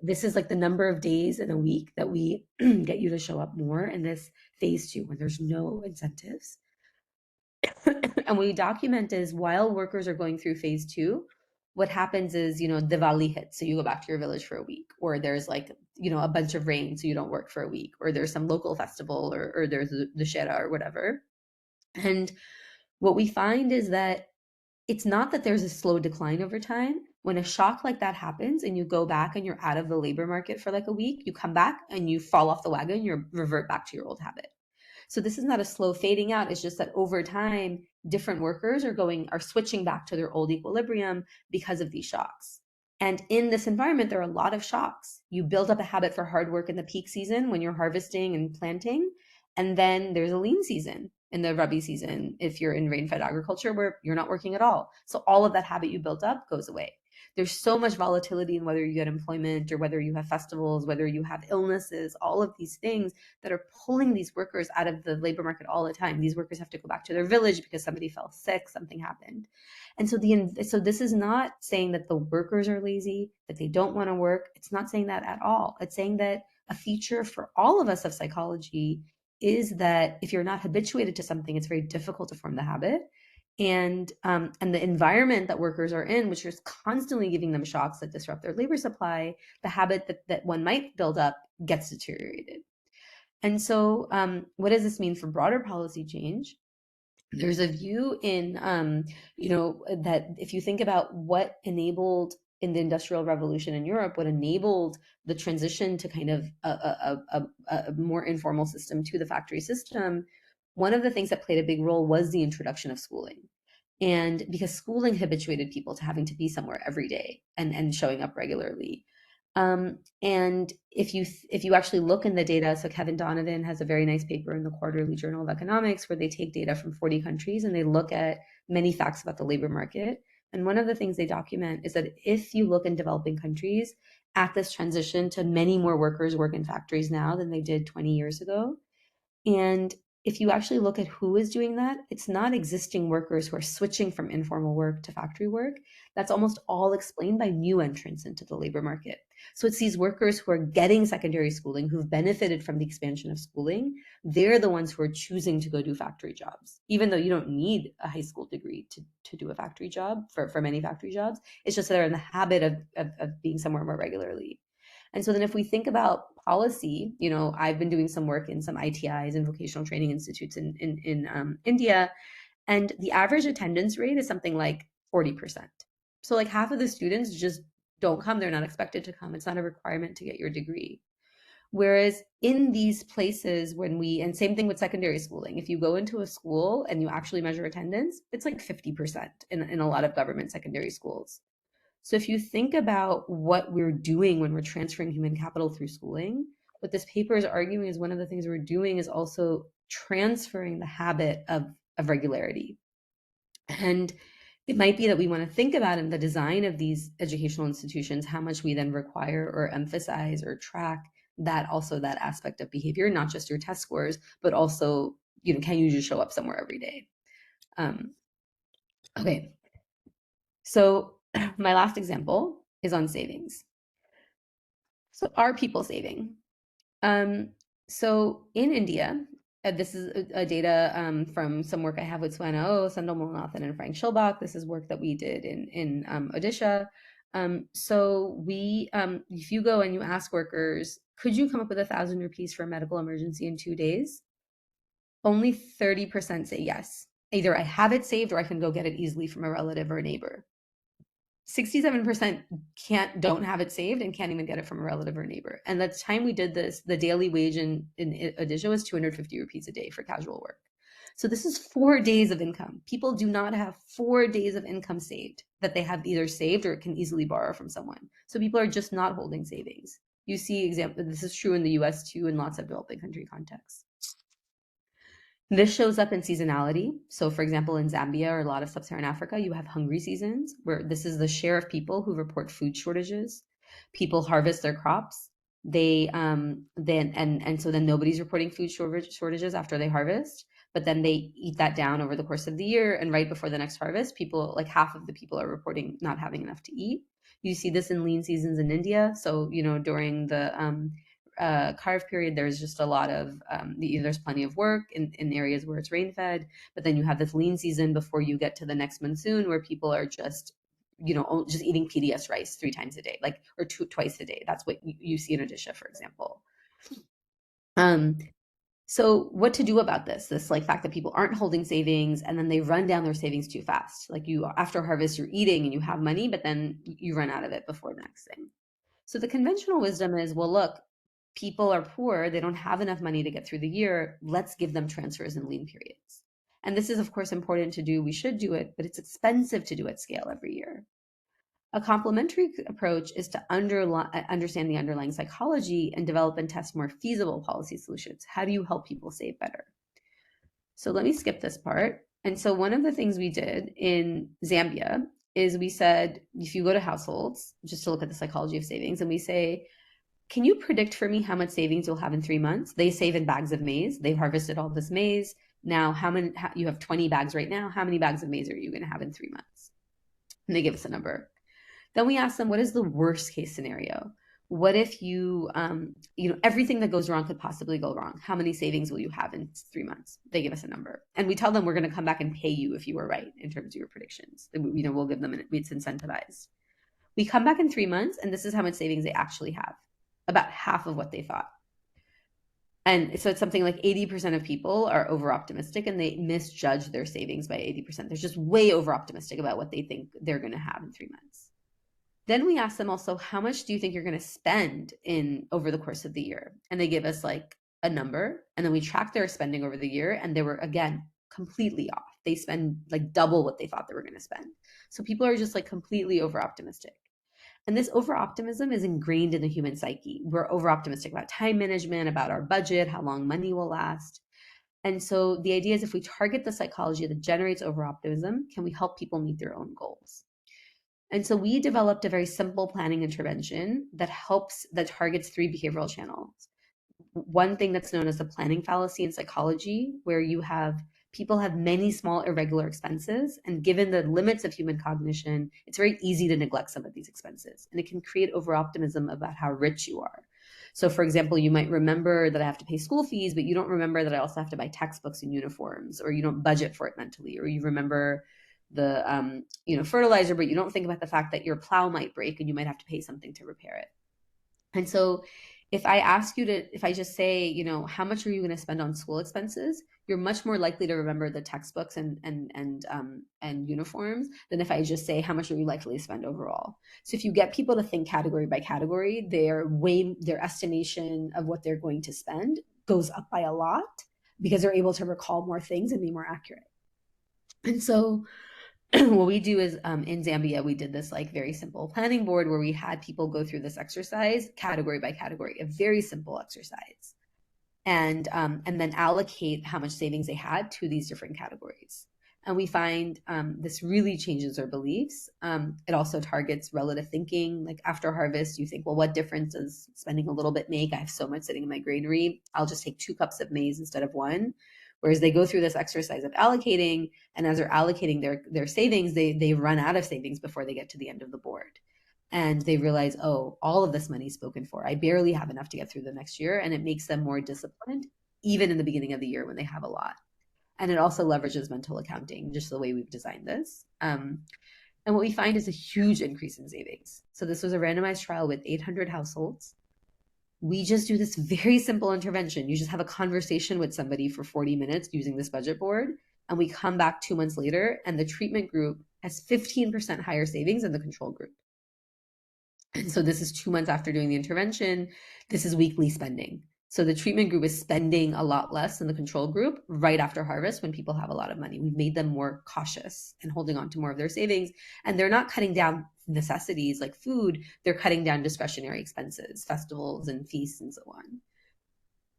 this is like the number of days in a week that we get you to show up more in this phase 2 when there's no incentives. And what we document is while workers are going through phase 2, what happens is, Diwali hits, so you go back to your village for a week, or there's a bunch of rain, so you don't work for a week, or there's some local festival, or there's the Shera or whatever. And what we find is that it's not that there's a slow decline over time. When a shock like that happens and you go back and you're out of the labor market for like a week, you come back and you fall off the wagon, you revert back to your old habit. So this is not a slow fading out. It's just that over time, different workers are switching back to their old equilibrium because of these shocks. And in this environment, there are a lot of shocks. You build up a habit for hard work in the peak season when you're harvesting and planting. And then there's a lean season in the Rabi season if you're in rain-fed agriculture where you're not working at all. So all of that habit you built up goes away. There's so much volatility in whether you get employment or whether you have festivals, whether you have illnesses, all of these things that are pulling these workers out of the labor market all the time. These workers have to go back to their village because somebody fell sick, something happened. And so this is not saying that the workers are lazy, that they don't want to work. It's not saying that at all. It's saying that a feature for all of us of psychology is that if you're not habituated to something, it's very difficult to form the habit. And the environment that workers are in, which is constantly giving them shocks that disrupt their labor supply, the habit that one might build up gets deteriorated. And so what does this mean for broader policy change? There's a view in, that if you think about what enabled in the Industrial Revolution in Europe, what enabled the transition to kind of a more informal system to the factory system, one of the things that played a big role was the introduction of schooling. And because schooling habituated people to having to be somewhere every day and showing up regularly. And if you actually look in the data, so Kevin Donovan has a very nice paper in the Quarterly Journal of Economics where they take data from 40 countries and they look at many facts about the labor market. And one of the things they document is that if you look in developing countries at this transition to many more workers work in factories now than they did 20 years ago, and if you actually look at who is doing that, it's not existing workers who are switching from informal work to factory work. That's almost all explained by new entrants into the labor market. So it's these workers who are getting secondary schooling, who've benefited from the expansion of schooling. They're the ones who are choosing to go do factory jobs, even though you don't need a high school degree to do a factory job for many factory jobs. It's just that they're in the habit of being somewhere more regularly. And so then if we think about policy, I've been doing some work in some ITIs and vocational training institutes in India, and the average attendance rate is something like 40%. So like half of the students just don't come. They're not expected to come. It's not a requirement to get your degree. Whereas in these places and same thing with secondary schooling, if you go into a school and you actually measure attendance, it's like 50% in a lot of government secondary schools. So if you think about what we're doing when we're transferring human capital through schooling, what this paper is arguing is one of the things we're doing is also transferring the habit of regularity. And it might be that we want to think about in the design of these educational institutions, how much we then require or emphasize or track that aspect of behavior, not just your test scores, but also, can you just show up somewhere every day? Okay. So my last example is on savings. So are people saving? So in India, this is a data from some work I have with Swana O, Sandal Mulnathan, and Frank Schilbach. This is work that we did in Odisha. So if you go and you ask workers, could you come up with 1,000 rupees for a medical emergency in 2 days? Only 30% say yes. Either I have it saved or I can go get it easily from a relative or a neighbor. 67% don't have it saved and can't even get it from a relative or neighbor. And the time we did this, the daily wage in Odisha was 250 rupees a day for casual work. So this is 4 days of income. People do not have 4 days of income saved that they have either saved or can easily borrow from someone. So people are just not holding savings. You see this is true in the US too, in lots of developing country contexts. This shows up in seasonality. So for example, in Zambia or a lot of sub-Saharan Africa, you have hungry seasons where this is the share of people who report food shortages. People harvest their crops. So then nobody's reporting food shortages after they harvest, but then they eat that down over the course of the year. And right before the next harvest, people, like half of the people are reporting not having enough to eat. You see this in lean seasons in India. So, during the Kharif period, there's just a lot of there's plenty of work in areas where it's rain fed, but then you have this lean season before you get to the next monsoon where people are just just eating PDS rice 3 times a day, or twice a day. That's what you see in Odisha, for example. So what to do about this fact that people aren't holding savings and then they run down their savings too fast. Like after harvest, you're eating and you have money, but then you run out of it before the next thing. So the conventional wisdom is, well, look, people are poor, they don't have enough money to get through the year, let's give them transfers in lean periods. And this is, of course, important to do. We should do it, but it's expensive to do at scale every year. A complementary approach is to understand the underlying psychology and develop and test more feasible policy solutions. How do you help people save better? So let me skip this part. And so one of the things we did in Zambia is we said, if you go to households, just to look at the psychology of savings, and we say, can you predict for me how much savings you'll have in 3 months? They save in bags of maize. They've harvested all this maize. Now, you have 20 bags right now. How many bags of maize are you going to have in 3 months? And they give us a number. Then we ask them, what is the worst case scenario? What if everything that goes wrong could possibly go wrong? How many savings will you have in 3 months? They give us a number. And we tell them we're going to come back and pay you if you were right in terms of your predictions. We'll give them, it's incentivized. We come back in 3 months, and this is how much savings they actually have. About half of what they thought. And so it's something like 80% of people are over optimistic and they misjudge their savings by 80%. They're just way over optimistic about what they think they're going to have in 3 months. Then we ask them also, how much do you think you're going to spend in over the course of the year? And they give us like a number, and then we track their spending over the year, and they were, again, completely off. They spend like double what they thought they were going to spend. So people are just like completely over optimistic. And this over optimism is ingrained in the human psyche. We're over optimistic about time management, about our budget, how long money will last. And so the idea is, if we target the psychology that generates over optimism, can we help people meet their own goals? And so we developed a very simple planning intervention that targets 3 behavioral channels. One thing that's known as the planning fallacy in psychology, where people have many small irregular expenses, and given the limits of human cognition, it's very easy to neglect some of these expenses, and it can create over optimism about how rich you are. So for example, you might remember that I have to pay school fees, but you don't remember that I also have to buy textbooks and uniforms, or you don't budget for it mentally, or you remember the fertilizer, but you don't think about the fact that your plow might break and you might have to pay something to repair it. And so if I just say, how much are you going to spend on school expenses, you're much more likely to remember the textbooks and uniforms than if I just say, how much are you likely to spend overall? So if you get people to think category by category, their estimation of what they're going to spend goes up by a lot, because they're able to recall more things and be more accurate. And so what we do is, in Zambia, we did this like very simple planning board where we had people go through this exercise category by category, a very simple exercise, and then allocate how much savings they had to these different categories. And we find this really changes their beliefs. It also targets relative thinking. Like after harvest, you think, well, what difference does spending a little bit make? I have so much sitting in my granary. I'll just take 2 cups of maize instead of 1. Whereas they go through this exercise of allocating, and as they're allocating their savings, they run out of savings before they get to the end of the board. And they realize, oh, all of this money is spoken for. I barely have enough to get through the next year. And it makes them more disciplined, even in the beginning of the year when they have a lot. And it also leverages mental accounting, just the way we've designed this. And what we find is a huge increase in savings. So this was a randomized trial with 800 households. We just do this very simple intervention. You just have a conversation with somebody for 40 minutes using this budget board, and we come back 2 months later, and the treatment group has 15% higher savings than the control group. And so this is 2 months after doing the intervention. This is weekly spending. So the treatment group is spending a lot less than the control group right after harvest, when people have a lot of money. We've made them more cautious and holding on to more of their savings. And they're not cutting down necessities like food. They're cutting down discretionary expenses, festivals and feasts and so on.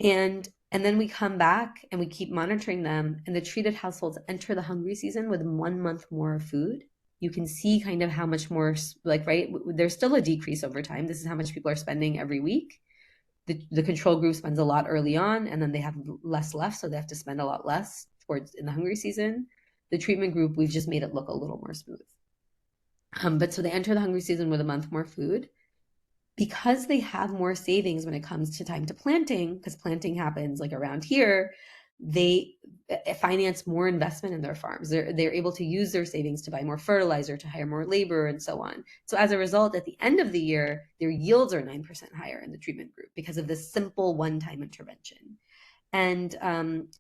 And then we come back and we keep monitoring them, and the treated households enter the hungry season with 1 month more food. You can see kind of how much more, right? There's still a decrease over time. This is how much people are spending every week. The control group spends a lot early on, and then they have less left, so they have to spend a lot less towards in the hungry season. The treatment group, we've just made it look a little more smooth. But so they enter the hungry season with 1 month more food. Because they have more savings when it comes to time to planting, because planting happens like around here, they finance more investment in their farms. They're able to use their savings to buy more fertilizer, to hire more labor, and so on. So as a result, at the end of the year, their yields are 9% higher in the treatment group because of this simple one-time intervention. And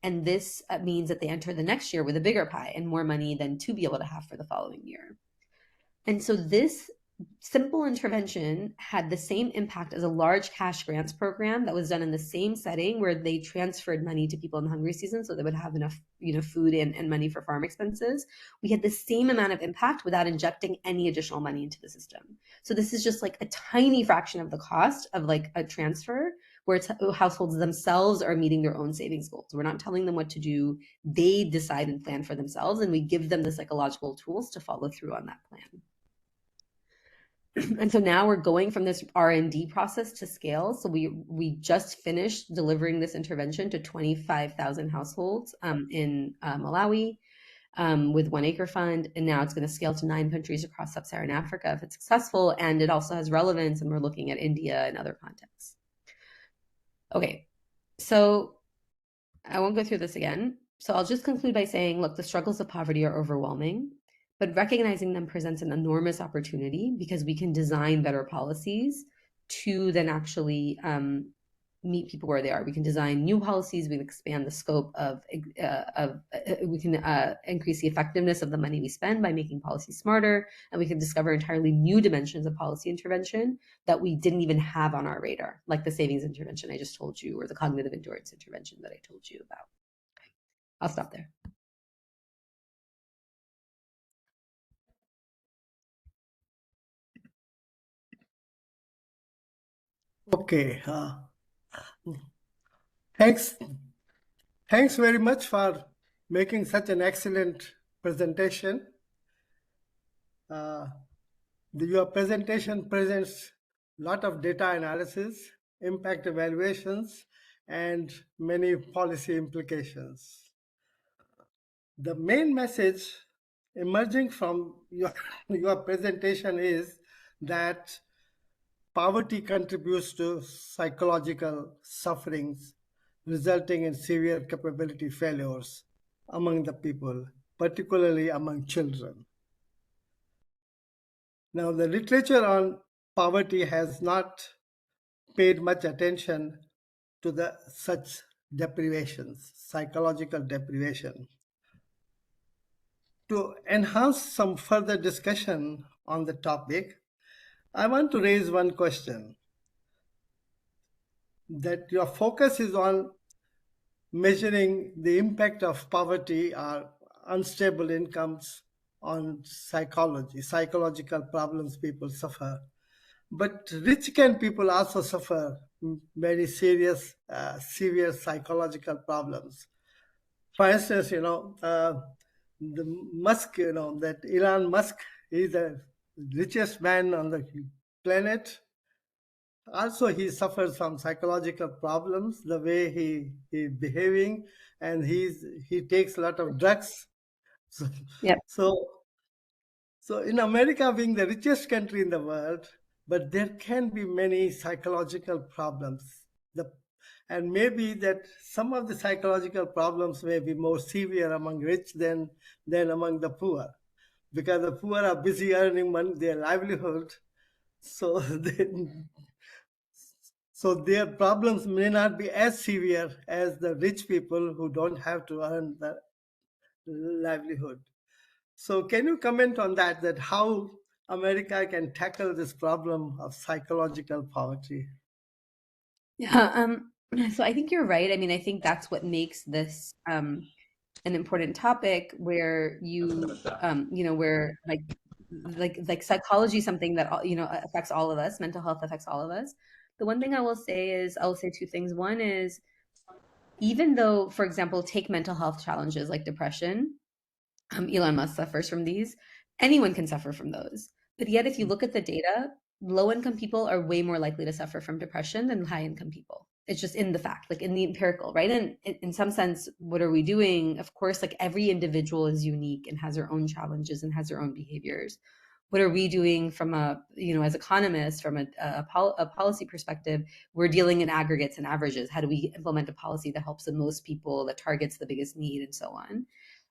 this means that they enter the next year with a bigger pie and more money than to be able to have for the following year. And so this simple intervention had the same impact as a large cash grants program that was done in the same setting, where they transferred money to people in the hungry season so they would have enough food and money for farm expenses. We had the same amount of impact without injecting any additional money into the system. So this is just like a tiny fraction of the cost of like a transfer, where it's households themselves are meeting their own savings goals. We're not telling them what to do. They decide and plan for themselves, and we give them the psychological tools to follow through on that plan. And so now we're going from this R&D process to scale. So we just finished delivering this intervention to 25,000 households in Malawi with 1 Acre Fund. And now it's going to scale to 9 countries across sub-Saharan Africa if it's successful. And it also has relevance, and we're looking at India and other contexts. Okay, so I won't go through this again. So I'll just conclude by saying, look, the struggles of poverty are overwhelming, but recognizing them presents an enormous opportunity, because we can design better policies to then actually meet people where they are. We can design new policies. We can expand the scope we can increase the effectiveness of the money we spend by making policy smarter, and we can discover entirely new dimensions of policy intervention that we didn't even have on our radar, like the savings intervention I just told you, or the cognitive endurance intervention that I told you about. Okay. I'll stop there. Okay. Thanks. Thanks very much for making such an excellent presentation. Your presentation presents a lot of data analysis, impact evaluations, and many policy implications. The main message emerging from your presentation is that poverty contributes to psychological sufferings, resulting in severe capability failures among the people, particularly among children. Now, the literature on poverty has not paid much attention to such deprivations, psychological deprivation. To enhance some further discussion on the topic, I want to raise one question. That your focus is on measuring the impact of poverty or unstable incomes on psychological problems people suffer. But rich can people also suffer very serious, severe psychological problems. For instance, the Musk, that Elon Musk is the richest man on the planet. Also, he suffers from psychological problems, the way he behaving, and he takes a lot of drugs. So, Yep. so in America, being the richest country in the world, but there can be many psychological problems. And maybe that some of the psychological problems may be more severe among rich than among the poor, because the poor are busy earning money, their livelihood. So so their problems may not be as severe as the rich people who don't have to earn the livelihood. So can you comment on that how America can tackle this problem of psychological poverty? Yeah. So I think you're right. I mean, I think that's what makes this an important topic, where where like psychology is something that affects all of us. Mental health affects all of us. The one thing I will say is, I will say two things. One is, even though, for example, take mental health challenges like depression, Elon Musk suffers from these. Anyone can suffer from those. But yet, if you look at the data, low income people are way more likely to suffer from depression than high income people. It's just in the fact, like in the empirical, right? And in some sense, what are we doing? Of course, like every individual is unique and has their own challenges and has their own behaviors. What are we doing from as economists, from a policy perspective? We're dealing in aggregates and averages. How do we implement a policy that helps the most people, that targets the biggest need, and so on?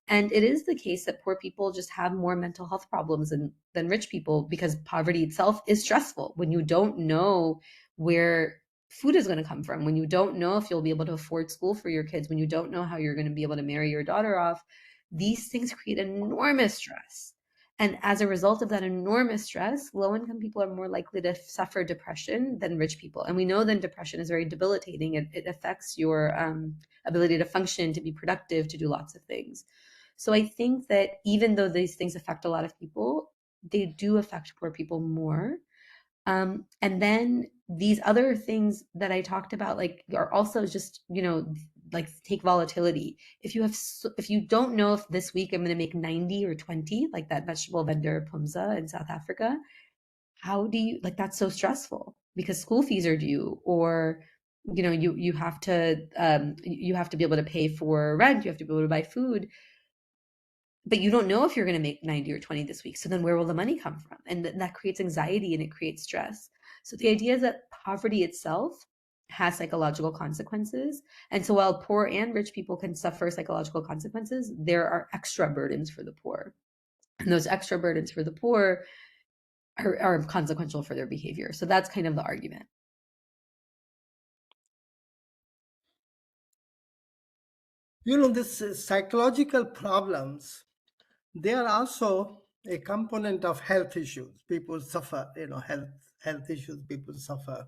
And it is the case that poor people just have more mental health problems than rich people, because poverty itself is stressful. When you don't know where food is going to come from, when you don't know if you'll be able to afford school for your kids, when you don't know how you're going to be able to marry your daughter off, these things create enormous stress. And as a result of that enormous stress, low income people are more likely to suffer depression than rich people. And we know that depression is very debilitating. It affects your ability to function, to be productive, to do lots of things. So I think that even though these things affect a lot of people, they do affect poor people more. And then these other things that I talked about, like, are also just, like, take volatility. If you don't know if this week I'm going to make 90 or 20, like that vegetable vendor Pumza in South Africa, how do you, like, that's so stressful because school fees are due, or you have to be able to pay for rent, you have to be able to buy food, but you don't know if you're going to make 90 or 20 this week. So then where will the money come from? And that creates anxiety and it creates stress. So the idea is that poverty itself has psychological consequences. And so while poor and rich people can suffer psychological consequences, there are extra burdens for the poor. And those extra burdens for the poor are consequential for their behavior. So that's kind of the argument. You know, this psychological problems, they are also a component of health issues. People suffer, you know, health issues people suffer.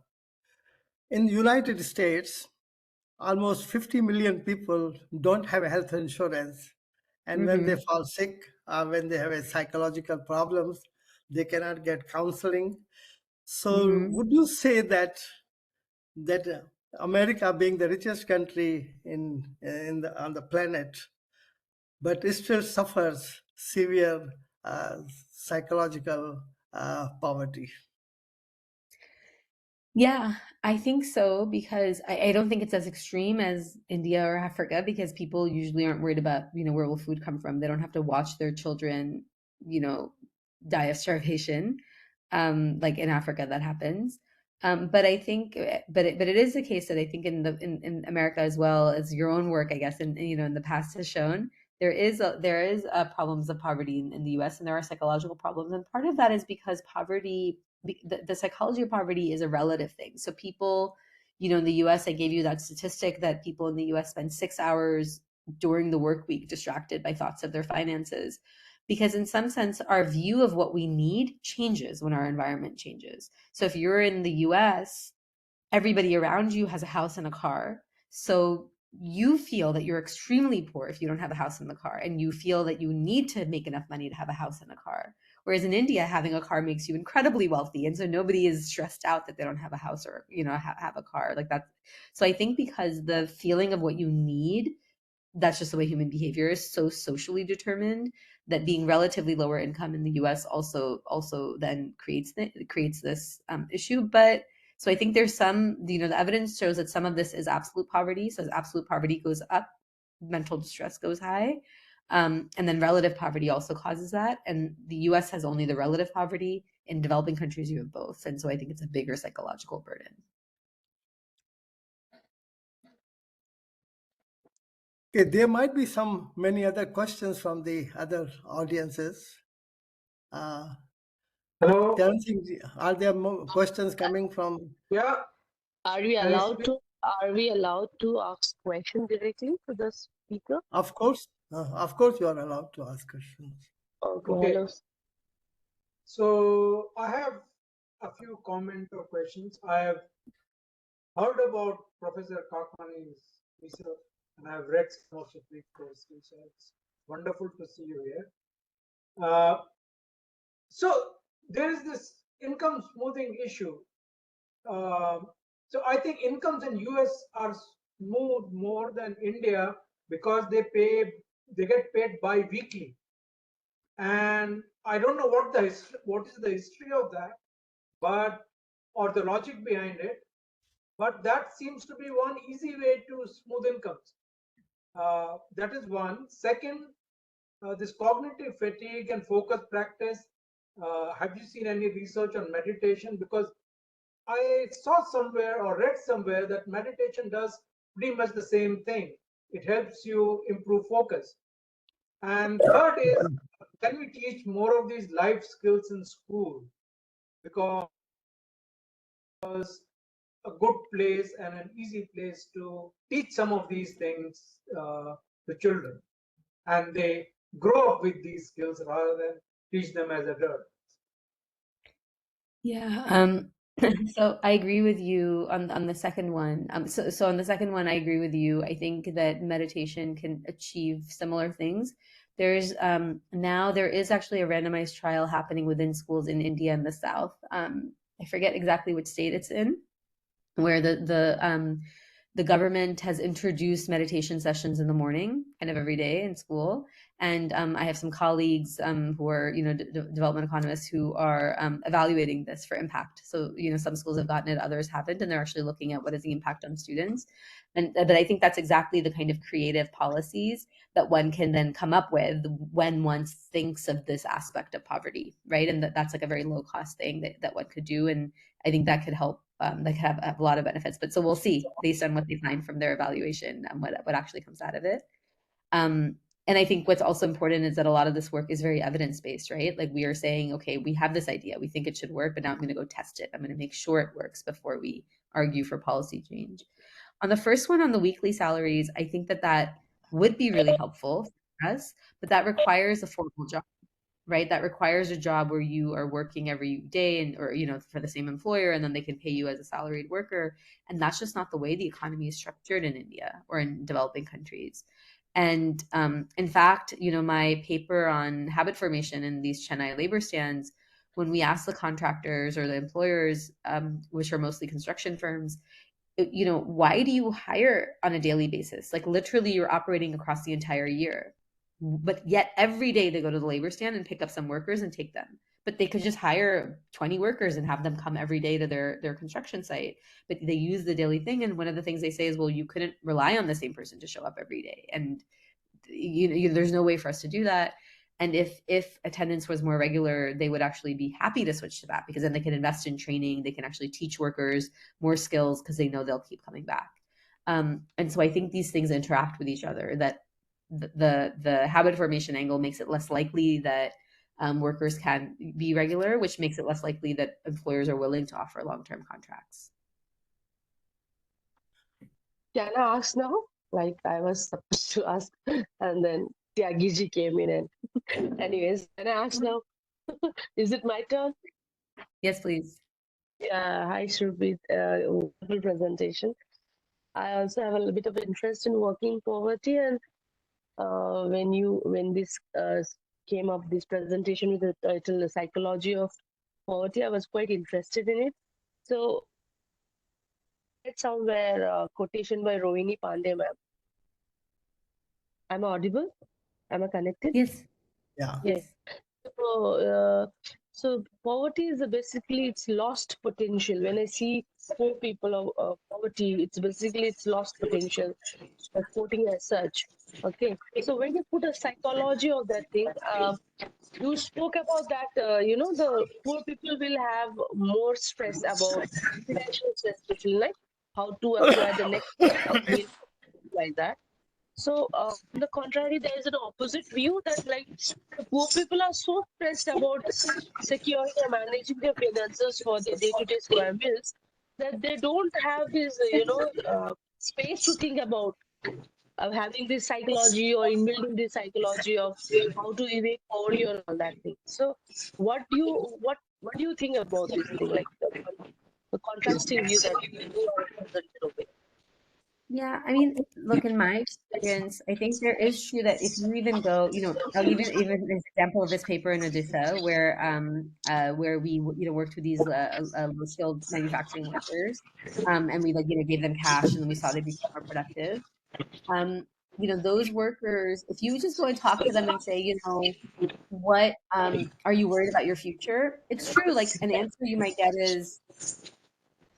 In the United States, almost 50 million people don't have health insurance. And when they Mm-hmm. fall sick, when they have a psychological problems, they cannot get counseling. So Mm-hmm. would you say that America being the richest country on the planet, but it still suffers severe psychological poverty? Yeah, I think so because I don't think it's as extreme as India or Africa because people usually aren't worried about, where will food come from. They don't have to watch their children, you know, die of starvation. Like in Africa that happens. But I think, but it is the case that I think in America as well as your own work, I guess, in the past has shown there is problems of poverty in the U.S. and there are psychological problems, and part of that is because poverty the psychology of poverty is a relative thing. So people, in the US, I gave you that statistic that people in the US spend 6 hours during the work week distracted by thoughts of their finances. Because in some sense, our view of what we need changes when our environment changes. So if you're in the US, everybody around you has a house and a car. So you feel that you're extremely poor if you don't have a house and the car, and you feel that you need to make enough money to have a house and a car. Whereas in India, having a car makes you incredibly wealthy, and so nobody is stressed out that they don't have a house or have a car like that. So I think because the feeling of what you need, that's just the way human behavior is so socially determined, that being relatively lower income in the US also then creates this issue. But so I think there's some, the evidence shows that some of this is absolute poverty. So as absolute poverty goes up, mental distress goes high. And then relative poverty also causes that. And the US has only the relative poverty. In developing countries, you have both. And so I think it's a bigger psychological burden. Okay, there might be many other questions from the other audiences. Uh, Hello. Are there more questions coming from? Yeah. Are we Can I allowed speak? to ask question directly to the speaker? Of course, you are allowed to ask questions. Okay, Okay. hello. So I have a few comments or questions. I have heard about Professor Kakwani's research, and I've read some of Supreet's research. It's wonderful to see you here. So there is this income smoothing issue. So I think incomes in US are smooth more than India because they get paid bi-weekly, and I don't know what is the history of that, but or the logic behind it. But that seems to be one easy way to smooth incomes. That is one. Second, this cognitive fatigue and focus practice. Have you seen any research on meditation? Because I saw somewhere or read somewhere that meditation does pretty much the same thing. It helps you improve focus. And third is, can we teach more of these life skills in school? Because a good place and an easy place to teach some of these things to children, and they grow up with these skills rather than teach them as adults. Yeah. So I agree with you on the second one. So on the second one, I agree with you. I think that meditation can achieve similar things. Now there is actually a randomized trial happening within schools in India and the South. I forget exactly which state it's in, where the government has introduced meditation sessions in the morning, kind of every day in school. And I have some colleagues who are, development economists who are evaluating this for impact. So, some schools have gotten it, others haven't, and they're actually looking at what is the impact on students. But I think that's exactly the kind of creative policies that one can then come up with when one thinks of this aspect of poverty, right? And that's like a very low cost thing that one could do. And I think that could help. That could have a lot of benefits. But so we'll see based on what they find from their evaluation and what actually comes out of it. Um, and I think what's also important is that a lot of this work is very evidence based, right? Like we are saying, okay, we have this idea, we think it should work, but now I'm going to go test it. I'm going to make sure it works before we argue for policy change. On the first one, on the weekly salaries, I think that would be really helpful for us, but that requires a formal job, right? That requires a job where you are working every day and or for the same employer, and then they can pay you as a salaried worker. And that's just not the way the economy is structured in India or in developing countries. And in fact, my paper on habit formation in these Chennai labor stands, when we ask the contractors or the employers, which are mostly construction firms, why do you hire on a daily basis? Like literally you're operating across the entire year, but yet every day they go to the labor stand and pick up some workers and take them. But they could just hire 20 workers and have them come every day to their construction site. But they use the daily thing. And one of the things they say is, well, you couldn't rely on the same person to show up every day. And there's no way for us to do that. And if attendance was more regular, they would actually be happy to switch to that, because then they can invest in training. They can actually teach workers more skills because they know they'll keep coming back. And so I think these things interact with each other, that the habit formation angle makes it less likely that workers can be regular, which makes it less likely that employers are willing to offer long-term contracts. Can I ask now? Like I was supposed to ask, and then Tyagiji came in. And anyways, can I ask now? Is it my turn? Yes, please. Yeah. Hi, Supreet. Wonderful presentation. I also have a little bit of interest in working poverty, and when this came up, this presentation with the title "The Psychology of Poverty," I was quite interested in it. So, it's somewhere quotation by Rohini Pandey, ma'am. Am I audible? Am I connected? Yes. Yeah. Yes. So poverty is basically it's lost potential. When I see poor people of poverty, it's basically it's lost potential. Quoting as such. Okay. So when you put a psychology of that thing, you spoke about that. The poor people will have more stress about financial stress, especially like how to acquire the next meal, like that. So, on the contrary, there is an opposite view that like the poor people are so stressed about securing and managing their finances for their day-to-day square meals that they don't have this, space to think about having this psychology or inbuilding this psychology of how to evade poverty or all that thing. So, what do you think about this thing, like the contrasting view that you are presented over? Yeah, I mean, look, in my experience, I think there is true that if you even go, I'll even an example of this paper in Odisha, where we worked with these low skilled manufacturing workers, and we gave them cash, and then we saw they become more productive. Those workers, if you just go and talk to them and say, what are you worried about your future? It's true. Like an answer you might get is,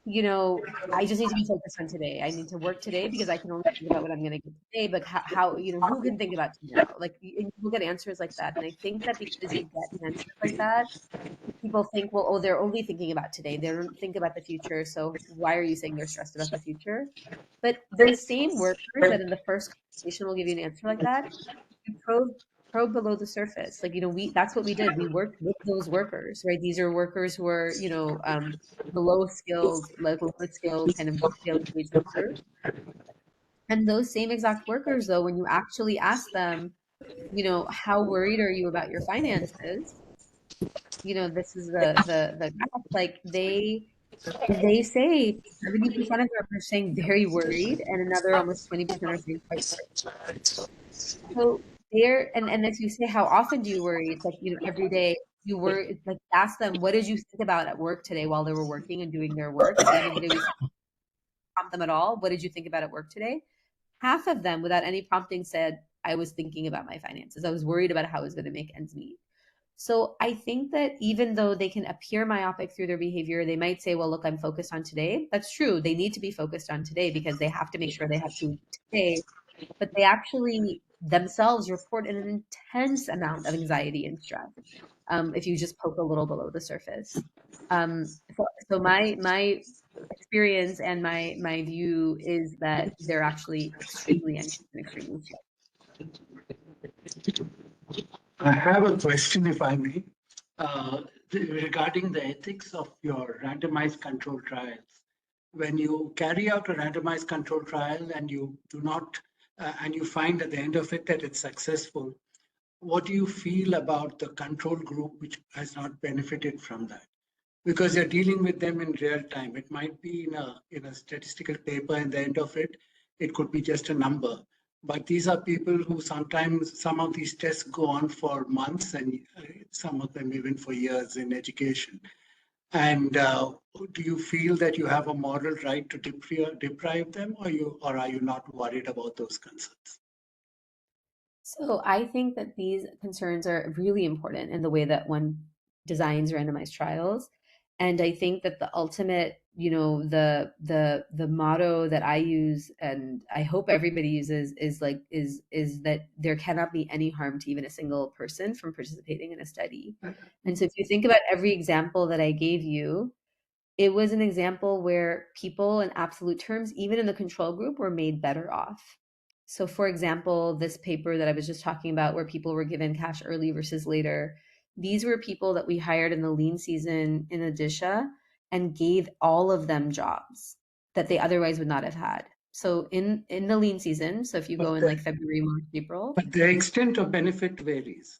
I just need to be focused on today. I need to work today because I can only think about what I'm going to get today. But how, who can think about tomorrow? Like you get answers like that. And I think that because you get answers like that, people think, well, oh, they're only thinking about today. They don't think about the future. So why are you saying they're stressed about the future? But those same workers that in the first conversation will give you an answer like that, you probe below the surface. That's what we did. We worked with those workers, right? These are workers who are, the low skilled, low skilled kind of daily wage workers. And those same exact workers, though, when you actually ask them, how worried are you about your finances? This is the graph, like they say 70% of them are saying very worried, and another almost 20% are saying quite worried. So and as you say, how often do you worry? It's like, every day you worry. It's like ask them, what did you think about at work today while they were working and doing their work? At the end of the day, we prompt them at all. What did you think about at work today? Half of them, without any prompting, said, I was thinking about my finances. I was worried about how I was going to make ends meet. So I think that even though they can appear myopic through their behavior, they might say, well, look, I'm focused on today. That's true. They need to be focused on today because they have to make sure they have food today. But they actually themselves report an intense amount of anxiety and stress if you just poke a little below the surface. So my experience and my view is that they're actually extremely anxious and extremely stressed. I have a question, if I may, regarding the ethics of your randomized control trials. When you carry out a randomized control trial and you do not and you find at the end of it that it's successful, what do you feel about the control group which has not benefited from that? Because you're dealing with them in real time. It might be in a statistical paper, and the end of it, it could be just a number. But these are people who sometimes some of these tests go on for months, and some of them even for years in education. And do you feel that you have a moral right to deprive them, or are you not worried about those concerns? So I think that these concerns are really important in the way that one designs randomized trials. And I think that the ultimate, the motto that I use and I hope everybody uses is that there cannot be any harm to even a single person from participating in a study. And so if you think about every example that I gave you, it was an example where people in absolute terms, even in the control group, were made better off. So, for example, this paper that I was just talking about, where people were given cash early versus later, these were people that we hired in the lean season in Odisha and gave all of them jobs that they otherwise would not have had. So, in the lean season, so if you go But in like February, March, April, but the extent of benefit varies.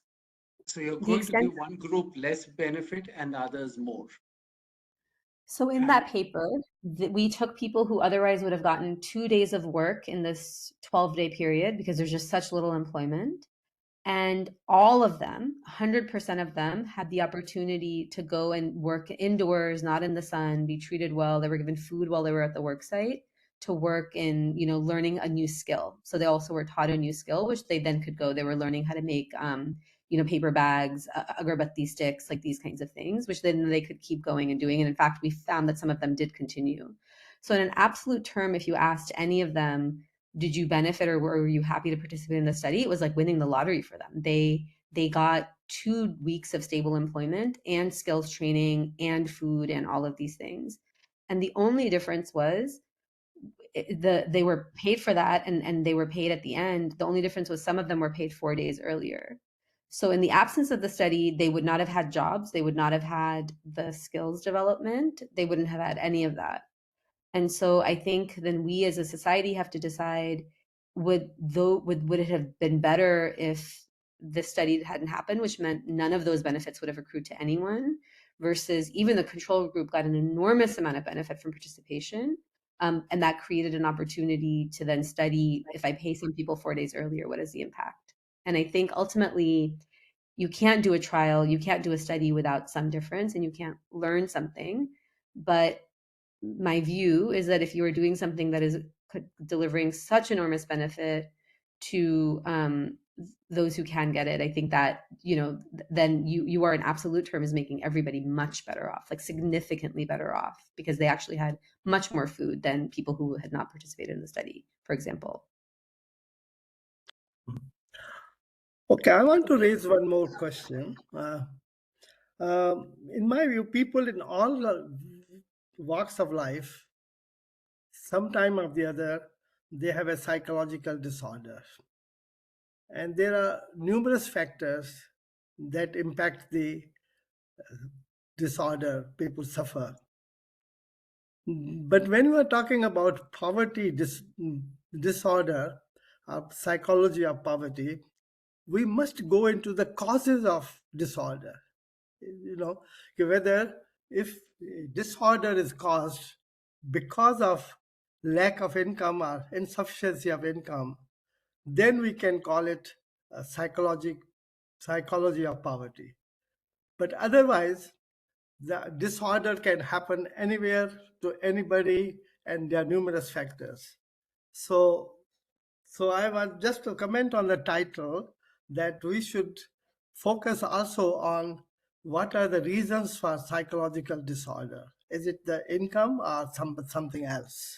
So you're the going to extent. give one group less benefit and others more. So in And that paper, we took people who otherwise would have gotten 2 days of work in this 12-day period because there's just such little employment. And all of them, 100% of them, had the opportunity to go and work indoors, not in the sun, be treated well. They were given food while they were at the work site to work in, learning a new skill. So they also were taught a new skill, which they then could go. They were learning how to make, paper bags, agarbatti sticks, like these kinds of things, which then they could keep going and doing. And in fact, we found that some of them did continue. So in an absolute term, if you asked any of them, did you benefit or were you happy to participate in the study? It was like winning the lottery for them. They got 2 weeks of stable employment and skills training and food and all of these things. And the only difference was they were paid for that and they were paid at the end. The only difference was some of them were paid 4 days earlier. So in the absence of the study, they would not have had jobs. They would not have had the skills development. They wouldn't have had any of that. And so I think then we as a society have to decide, would it have been better if this study hadn't happened, which meant none of those benefits would have accrued to anyone, versus even the control group got an enormous amount of benefit from participation. And that created an opportunity to then study, if I pay some people 4 days earlier, what is the impact? And I think ultimately you can't do a trial, you can't do a study without some difference, and you can't learn something. But my view is that if you are doing something that is delivering such enormous benefit to those who can get it, I think that then you are in absolute terms making everybody much better off, like significantly better off, because they actually had much more food than people who had not participated in the study, for example. Okay, I want to raise one more question. In my view, people in all walks of life, sometime or the other, they have a psychological disorder. And there are numerous factors that impact the disorder people suffer. But when we are talking about poverty disorder, psychology of poverty, we must go into the causes of disorder. Whether if disorder is caused because of lack of income or insufficiency of income, then we can call it psychology of poverty. But otherwise, the disorder can happen anywhere to anybody, and there are numerous factors. So I want just to comment on the title that we should focus also on what are the reasons for psychological disorder. Is it the income or something else?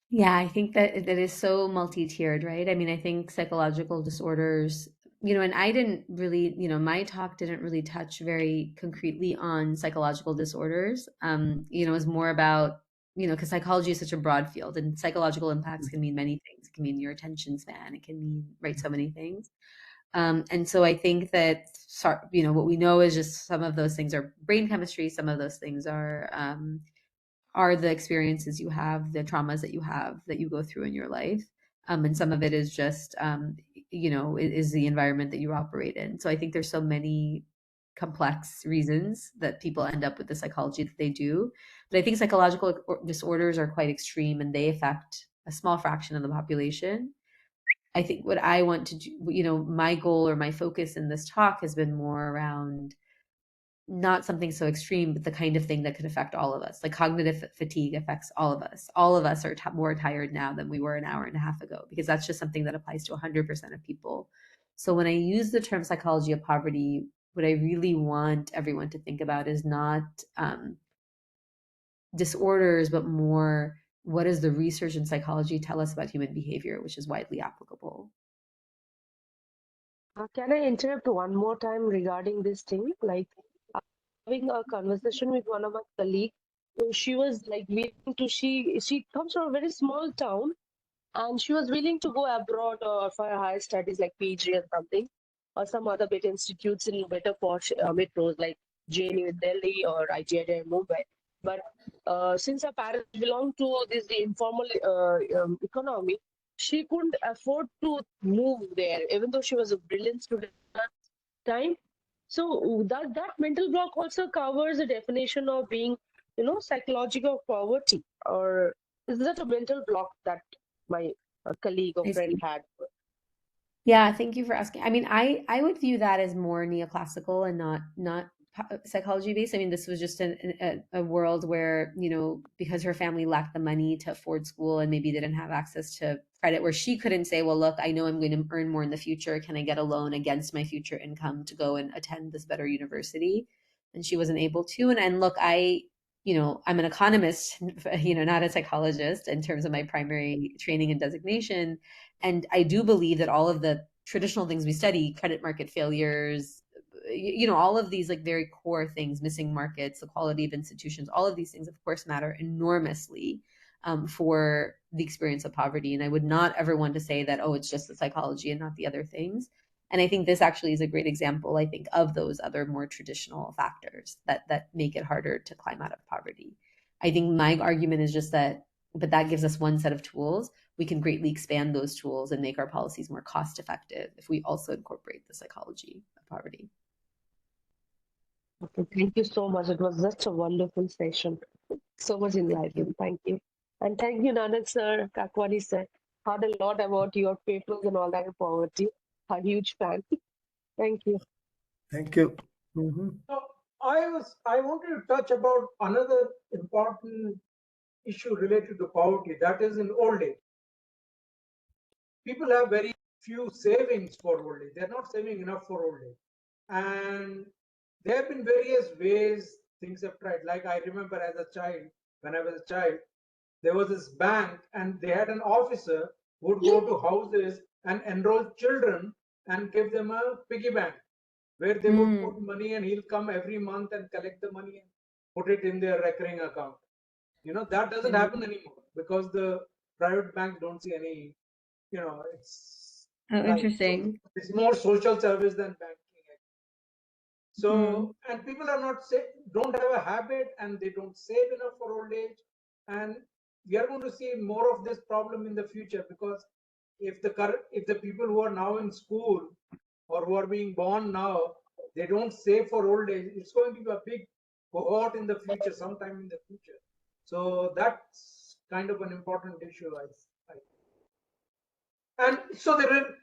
Yeah, I think that is so multi-tiered, right? I mean, I think psychological disorders, and I didn't really, my talk didn't really touch very concretely on psychological disorders. It was more about, because psychology is such a broad field and psychological impacts can mean many things. It can mean your attention span. It can mean, right, so many things. And so I think that, what we know is just some of those things are brain chemistry. Some of those things are are the experiences you have, the traumas that you have, that you go through in your life. And some of it is just, is the environment that you operate in. So I think there's so many complex reasons that people end up with the psychology that they do. But I think psychological disorders are quite extreme and they affect a small fraction of the population. I think what I want to do, my goal or my focus in this talk has been more around not something so extreme, but the kind of thing that could affect all of us. Like cognitive fatigue affects all of us. All of us are more tired now than we were an hour and a half ago, because that's just something that applies to 100% of people. So when I use the term psychology of poverty, what I really want everyone to think about is not disorders, but more what does the research in psychology tell us about human behavior, which is widely applicable. Can I interrupt one more time regarding this thing? Like, having a conversation with one of my colleagues, she was like willing to. She comes from a very small town, and she was willing to go abroad or for higher studies like PG or something, or some other better institutes in better posh metros like JNU in Delhi or IGI in Mumbai. But since her parents belong to this the informal economy, she couldn't afford to move there, even though she was a brilliant student at that time. So that mental block also covers the definition of being, psychological poverty, or is that a mental block that my colleague or friend had? Yeah, thank you for asking. I mean, I would view that as more neoclassical and not psychology based. I mean, this was just a world where, because her family lacked the money to afford school and maybe didn't have access to credit, where she couldn't say, well, look, I know I'm going to earn more in the future. Can I get a loan against my future income to go and attend this better university? And she wasn't able to. And look, I'm an economist, not a psychologist in terms of my primary training and designation. And I do believe that all of the traditional things we study, credit market failures, all of these like very core things, missing markets, the quality of institutions, all of these things, of course, matter enormously for the experience of poverty. And I would not ever want to say that, oh, it's just the psychology and not the other things. And I think this actually is a great example, I think, of those other more traditional factors that make it harder to climb out of poverty. I think my argument is just that, but that gives us one set of tools. We can greatly expand those tools and make our policies more cost effective if we also incorporate the psychology of poverty. Okay, thank you so much. It was such a wonderful session. So much enlightened. Thank you. And thank you, Nanak sir, Kakwani sir. Heard a lot about your papers and all that in poverty. A huge fan. Thank you. Thank you. Mm-hmm. So I wanted to touch about another important issue related to poverty, that is in old age. People have very few savings for old age. They're not saving enough for old age. And there have been various ways things have tried. Like I remember as a child, when I was a child, there was this bank and they had an officer who would go to houses and enroll children and give them a piggy bank where they would put money and he'll come every month and collect the money and put it in their recurring account. That doesn't happen anymore because the private banks don't see any, it's interesting. it's more social service than banking. So, and people are don't have a habit and they don't save enough for old age. And we are going to see more of this problem in the future because if the people who are now in school or who are being born now, they don't save for old age, it's going to be a big cohort in the future, sometime in the future. So that's kind of an important issue, and so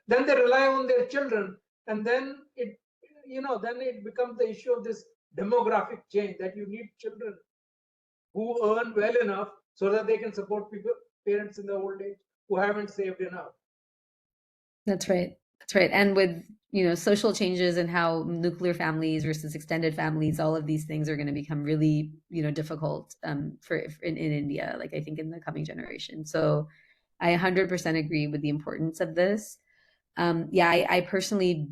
then they rely on their children, and then then it becomes the issue of this demographic change that you need children who earn well enough so that they can support parents in the old age who haven't saved enough. That's right. That's right. And with, social changes and how nuclear families versus extended families, all of these things are going to become really, difficult in India, like I think in the coming generation. So I 100% agree with the importance of this. I personally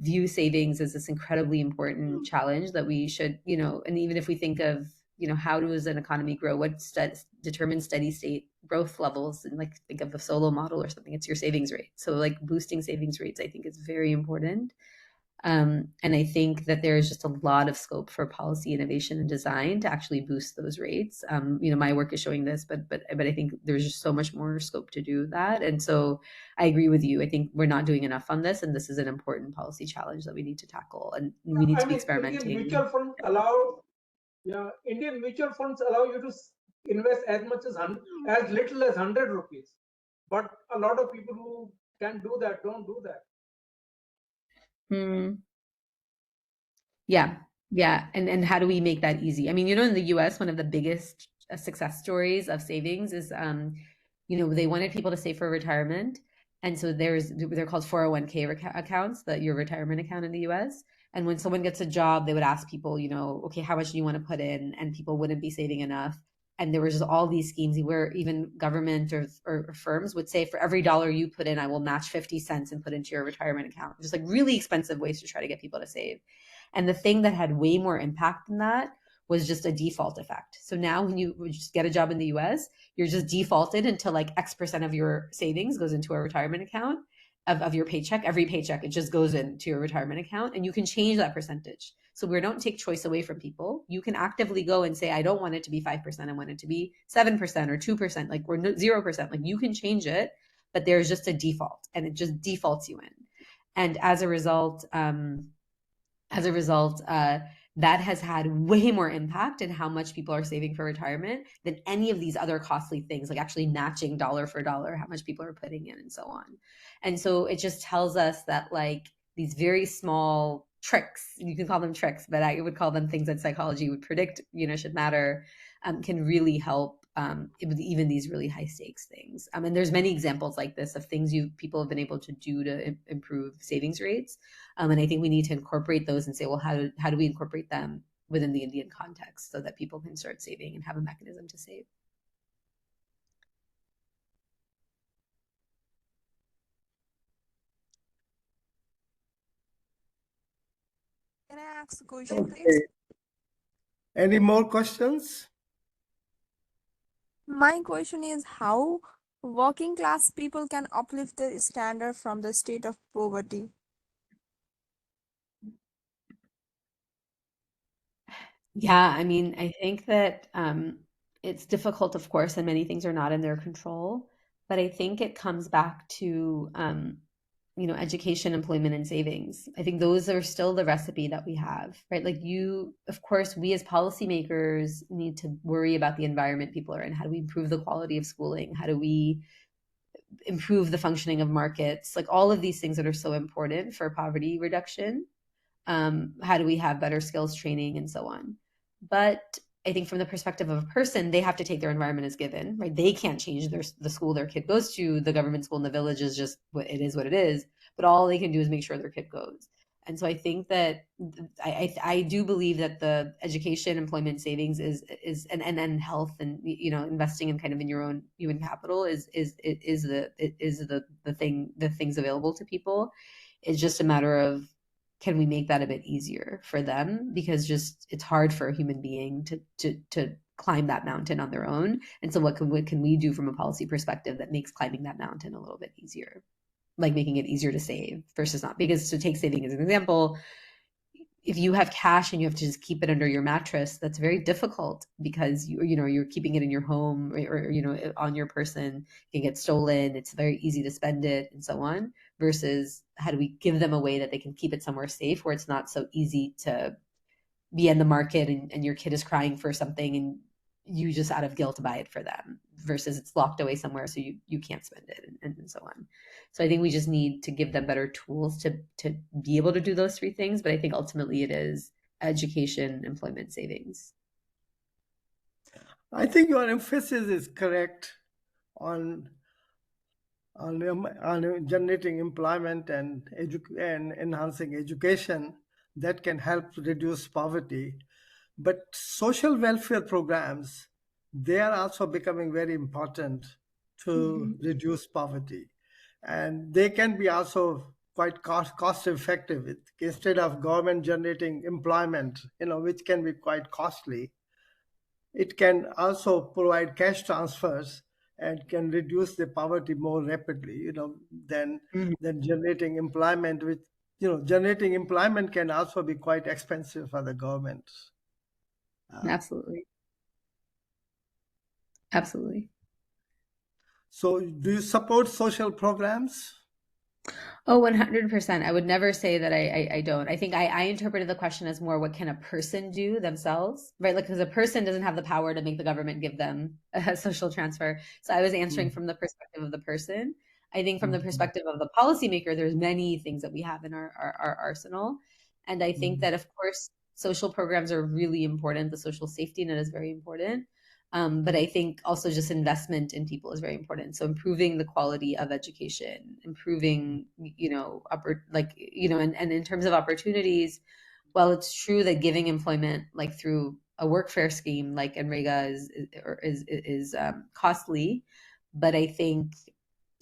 view savings as this incredibly important challenge that we should, and even if we think of, how does an economy grow? What determines steady state growth levels? And like think of a solo model or something, it's your savings rate. So like boosting savings rates, I think is very important. And I think that there is just a lot of scope for policy innovation and design to actually boost those rates. My work is showing this, but I think there's just so much more scope to do that. And so I agree with you. I think we're not doing enough on this, and this is an important policy challenge that we need to tackle, and we need to be experimenting. Indian mutual funds allow you to invest as much as little as 100 rupees. But a lot of people who can do that don't do that. Yeah. And how do we make that easy? I mean, in the US, one of the biggest success stories of savings is, they wanted people to save for retirement. And so they're called 401k accounts, your retirement account in the US. And when someone gets a job, they would ask people, okay, how much do you want to put in? And people wouldn't be saving enough. And there was just all these schemes where even government or firms would say, for every dollar you put in, I will match 50 cents and put into your retirement account. Just like really expensive ways to try to get people to save. And the thing that had way more impact than that was just a default effect. So now when you just get a job in the US, you're just defaulted until like X% of your savings goes into a retirement account of your paycheck. Every paycheck, it just goes into your retirement account, and you can change that percentage. So we don't take choice away from people. You can actively go and say, I don't want it to be 5%. I want it to be 7% or 2%, like, or 0%. Like, you can change it, but there's just a default, and it just defaults you in. And as a result, that has had way more impact in how much people are saving for retirement than any of these other costly things, like actually matching dollar for dollar how much people are putting in and so on. And so it just tells us that, like, these very small tricks, you can call them tricks, but I would call them things that psychology would predict, should matter, can really help with even these really high stakes things. And there's many examples like this of things people have been able to do to improve savings rates. And I think we need to incorporate those and say, well, how do we incorporate them within the Indian context so that people can start saving and have a mechanism to save? Can I ask a question, please? Any more questions? My question is how working class people can uplift their standard from the state of poverty. Yeah, I mean, I think that it's difficult, of course, and many things are not in their control. But I think it comes back to education, employment, and savings. I think those are still the recipe that we have, right? Like, of course, we as policymakers need to worry about the environment people are in. How do we improve the quality of schooling? How do we improve the functioning of markets? Like, all of these things that are so important for poverty reduction. How do we have better skills training and so on? But I think from the perspective of a person, they have to take their environment as given, right? They can't change the school their kid goes to. The government school in the village is just what it is. But all they can do is make sure their kid goes. And so I think that I do believe that the education, employment, savings and health, and investing in kind of in your own human capital is the things available to people. It's just a matter of, can we make that a bit easier for them? Because just it's hard for a human being to climb that mountain on their own. And so what can we do from a policy perspective that makes climbing that mountain a little bit easier? Like making it easier to save versus not. Because, to take saving as an example, if you have cash and you have to just keep it under your mattress, that's very difficult, because you're keeping it in your home, or on your person. It can get stolen. It's very easy to spend it and so on. Versus, how do we give them a way that they can keep it somewhere safe, where it's not so easy to be in the market and your kid is crying for something and you just out of guilt buy it for them, versus it's locked away somewhere so you can't spend it and so on. So I think we just need to give them better tools to be able to do those three things. But I think ultimately it is education, employment, savings. I think your emphasis is correct on generating employment and enhancing education that can help reduce poverty. But social welfare programs, they are also becoming very important to reduce poverty. And they can be also quite cost effective. Instead of government generating employment, which can be quite costly, it can also provide cash transfers and can reduce the poverty more rapidly, than generating employment, which generating employment can also be quite expensive for the government. Absolutely. Absolutely. So do you support social programs? Oh, 100%. I would never say that I don't. I think I interpreted the question as more what can a person do themselves, right? Like, because a person doesn't have the power to make the government give them a social transfer. So I was answering from the perspective of the person. I think from the perspective of the policymaker, there's many things that we have in our arsenal. And I think that, of course, social programs are really important. The social safety net is very important. But I think also just investment in people is very important. So improving the quality of education, improving, and in terms of opportunities, while it's true that giving employment like through a workfare scheme like NREGA is costly, but I think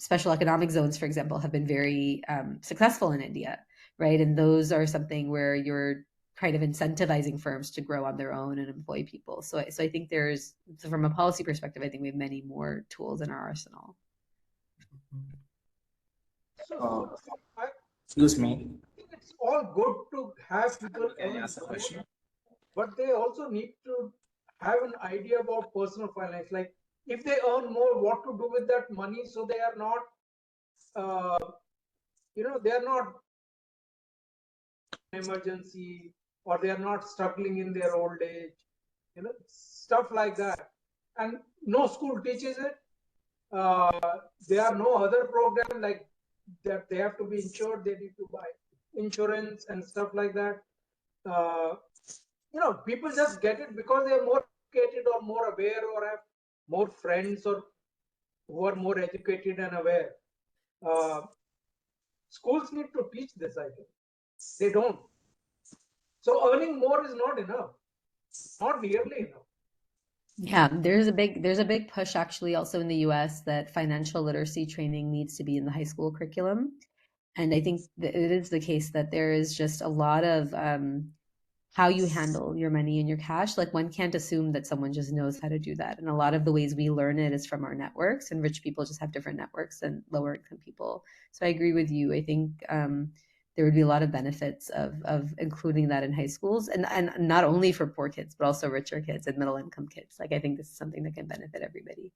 special economic zones, for example, have been very successful in India, right? And those are something where you're kind of incentivizing firms to grow on their own and employ people. So I think from a policy perspective, I think we have many more tools in our arsenal. So Excuse me. it's all good to have people Can I earn ask a more, question? but they also need to have an idea about personal finance. Like if they earn more, what to do with that money, so they are not, they are not emergency, or they are not struggling in their old age, stuff like that. And no school teaches it. There are no other program like that. They have to be insured. They need to buy insurance and stuff like that. People just get it because they are more educated or more aware or have more friends or who are more educated and aware. Schools need to teach this, I think. They don't. So earning more is not enough. Not nearly enough. Yeah, there's a big push actually also in the US that financial literacy training needs to be in the high school curriculum. And I think that it is the case that there is just a lot of how you handle your money and your cash. Like one can't assume that someone just knows how to do that. And a lot of the ways we learn it is from our networks, and rich people just have different networks than lower income people. So I agree with you. I think there would be a lot of benefits of including that in high schools, and not only for poor kids, but also richer kids and middle income kids. Like I think this is something that can benefit everybody.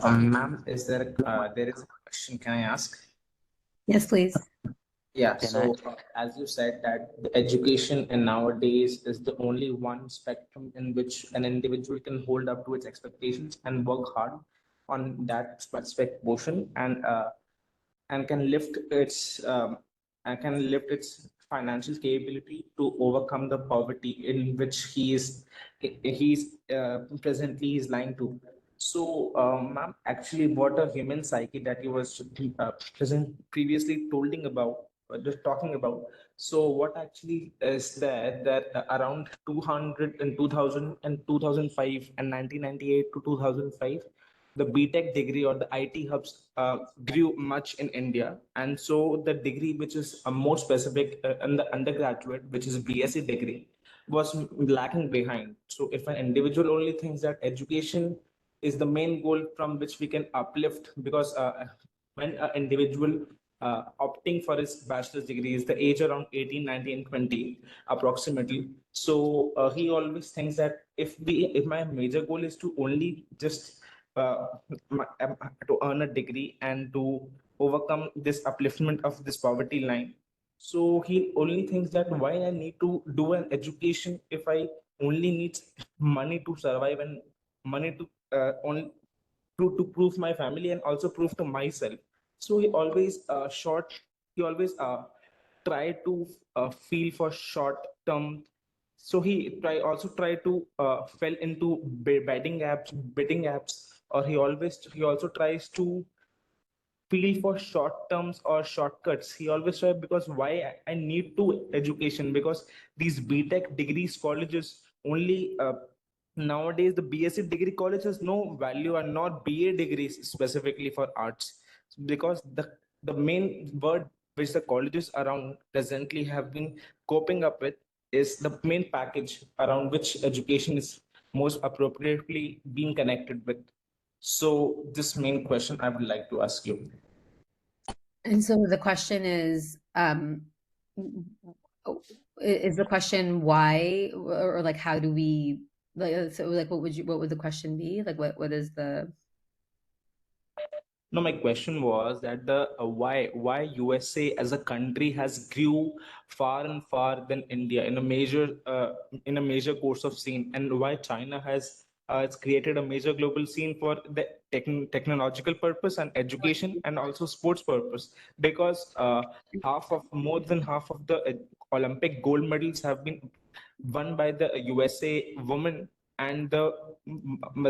Ma'am, there is a question, can I ask? Yes, please. Yeah, so as you said that the education in nowadays is the only one spectrum in which an individual can hold up to its expectations and work hard on that specific portion and can lift its financial capability to overcome the poverty in which he's presently is lying to. So, ma'am, actually, what a human psyche that you was previously just talking about. So, what actually is that around 200 and 2000 and 2005 and 1998 to 2005, the BTech degree or the IT hubs grew much in India, and so the degree which is more specific in the undergraduate, which is BSc degree, was lacking behind. So, if an individual only thinks that education is the main goal from which we can uplift, because when an individual opting for his bachelor's degree is the age around 18, 19, 20 approximately. So he always thinks that if my major goal is to only just uh, to earn a degree and to overcome this upliftment of this poverty line, so he only thinks that why I need to do an education if I only need money to survive and money to to prove my family and also prove to myself. So he always try to feel for short term. So also try to fell into betting apps, or he also tries to feel for short terms or shortcuts. He always try, because why I need to education, because these BTech degrees colleges only nowadays the BSc degree college has no value, and not BA degrees specifically for arts, because the main word which the colleges around presently have been coping up with is the main package around which education is most appropriately being connected with. So this main question I would like to ask you. And so the question is, is the question why, or like how do we, like, so like what would the question be? Like what is the No, my question was that the why USA as a country has grew far and far than India in a major course of scene, and why China has it's created a major global scene for the technological purpose and education and also sports purpose, because half of more than half of the Olympic gold medals have been won by the USA women, and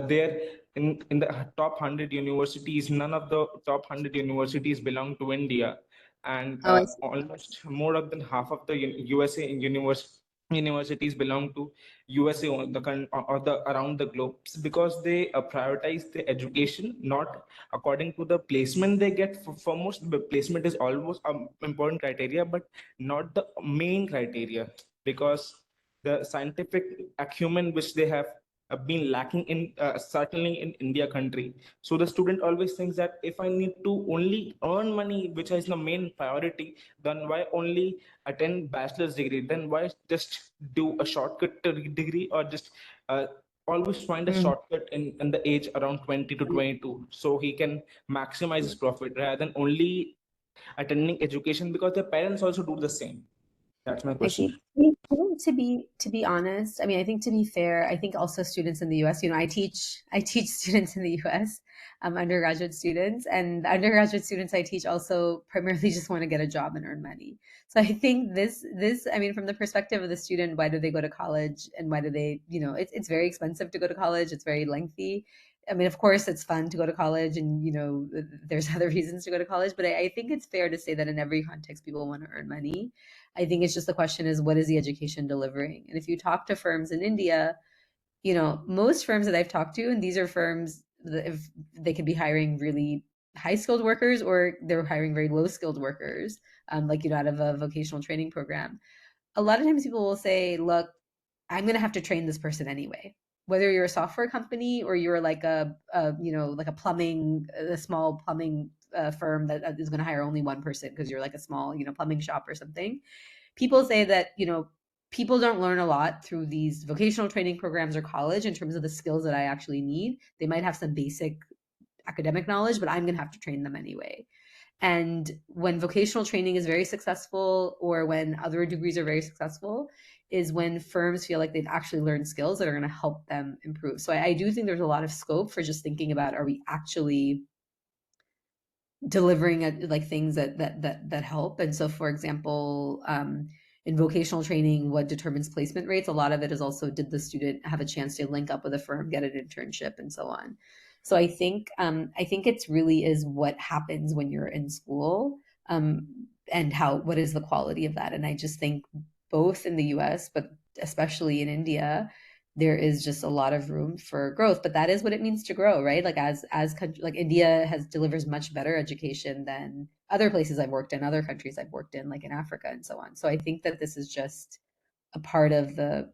there in the top 100 universities, none of the top 100 universities belong to India, and oh I see. almost more than half of the USA universities belong to USA or the around the globe, because they prioritize the education not according to the placement they get. For most, the placement is almost important criteria, but not the main criteria, because the scientific acumen which they have been lacking in certainly in India country. So the student always thinks that if I need to only earn money, which is the main priority, then why only attend bachelor's degree? Then why just do a shortcut degree, or just always find a shortcut in the age around 20 to 22, so he can maximize his profit rather than only attending education, because their parents also do the same. That's my I question. see. I think to be honest, I mean, I think to be fair, I think also students in the U.S. I teach students in the U.S. Undergraduate students, and the undergraduate students I teach also primarily just want to get a job and earn money. So I think I mean, from the perspective of the student, why do they go to college, and why do they, it's very expensive to go to college. It's very lengthy. I mean, of course, it's fun to go to college, and there's other reasons to go to college. But I think it's fair to say that in every context, people want to earn money. I think it's just the question is, what is the education delivering? And if you talk to firms in India, most firms that I've talked to, and these are firms that if they could be hiring really high skilled workers, or they're hiring very low skilled workers, out of a vocational training program. A lot of times people will say, look, I'm going to have to train this person anyway. Whether you're a software company or you're like like a small plumbing firm that is going to hire only one person because you're like a small, plumbing shop or something. People say that, people don't learn a lot through these vocational training programs or college in terms of the skills that I actually need. They might have some basic academic knowledge, but I'm going to have to train them anyway. And when vocational training is very successful, or when other degrees are very successful, is when firms feel like they've actually learned skills that are going to help them improve. So I do think there's a lot of scope for just thinking about, are we actually delivering like things that help? And so, for example, in vocational training, what determines placement rates? A lot of it is also, did the student have a chance to link up with a firm, get an internship, and so on. So I think it's really is what happens when you're in school, and what is the quality of that. And I just think both in the US, but especially in India, there is just a lot of room for growth. But that is what it means to grow, right? Like as like India delivers much better education than other places I've worked in, other countries I've worked in, like in Africa and so on. So I think that this is just a part of the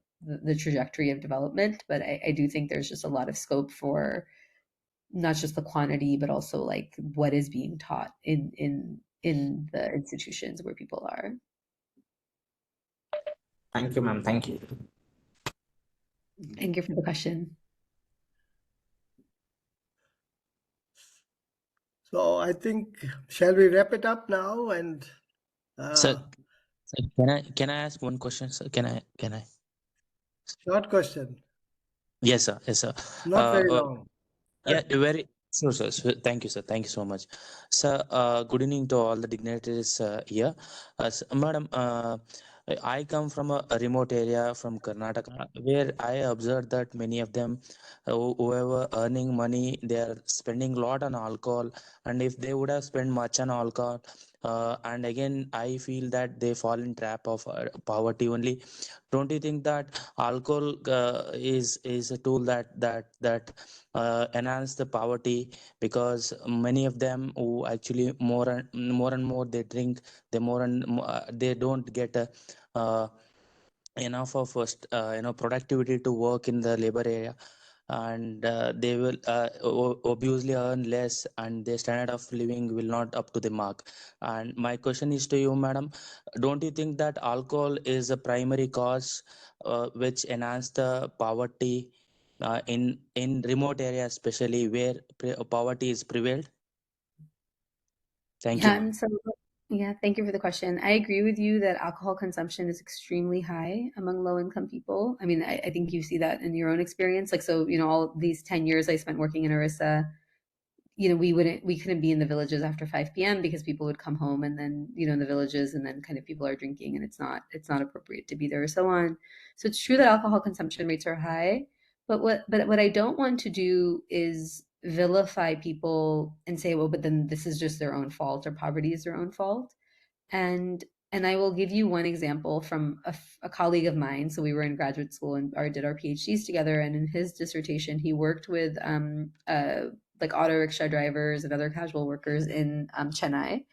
trajectory of development. But I do think there's just a lot of scope for not just the quantity, but also like what is being taught in the institutions where people are. Thank you, ma'am. Thank you. Thank you for the question. So I think, shall we wrap it up now? And Sir, can I ask one question, sir? Can I? Short question, Yes, sir. Yes, sir. not very long. Yeah, very sure, sir. Thank you, sir. Thank you so much, sir. Good evening to all the dignitaries here, madam. I come from a remote area from Karnataka, where I observed that many of them, whoever earning money, they are spending a lot on alcohol, and if they would have spent much on alcohol, and again, I feel that they fall in trap of poverty only. Don't you think that alcohol is a tool that enhance the poverty? Because many of them who actually more and more they drink, they more and more, they don't get uh, enough of productivity to work in the labor area. and they will obviously earn less, and their standard of living will not up to the mark. And my question is to you, madam, don't you think that alcohol is a primary cause which enhance the poverty in remote areas, especially where poverty is prevailed? Thank you, Yeah, ma'am. and so yeah, thank you for the question. I agree with you that alcohol consumption is extremely high among low-income people. I mean, I think you see that in your own experience. Like, so, all these 10 years I spent working in ERISA, we couldn't be in the villages after 5 p.m. because people would come home and then, in the villages, and then kind of people are drinking, and it's not appropriate to be there, or so on. So it's true that alcohol consumption rates are high, but what I don't want to do is vilify people and say, well, but then this is just their own fault, or poverty is their own fault. And I will give you one example from a colleague of mine. So we were in graduate school and did our PhDs together. And in his dissertation, he worked with like auto rickshaw drivers and other casual workers in Chennai.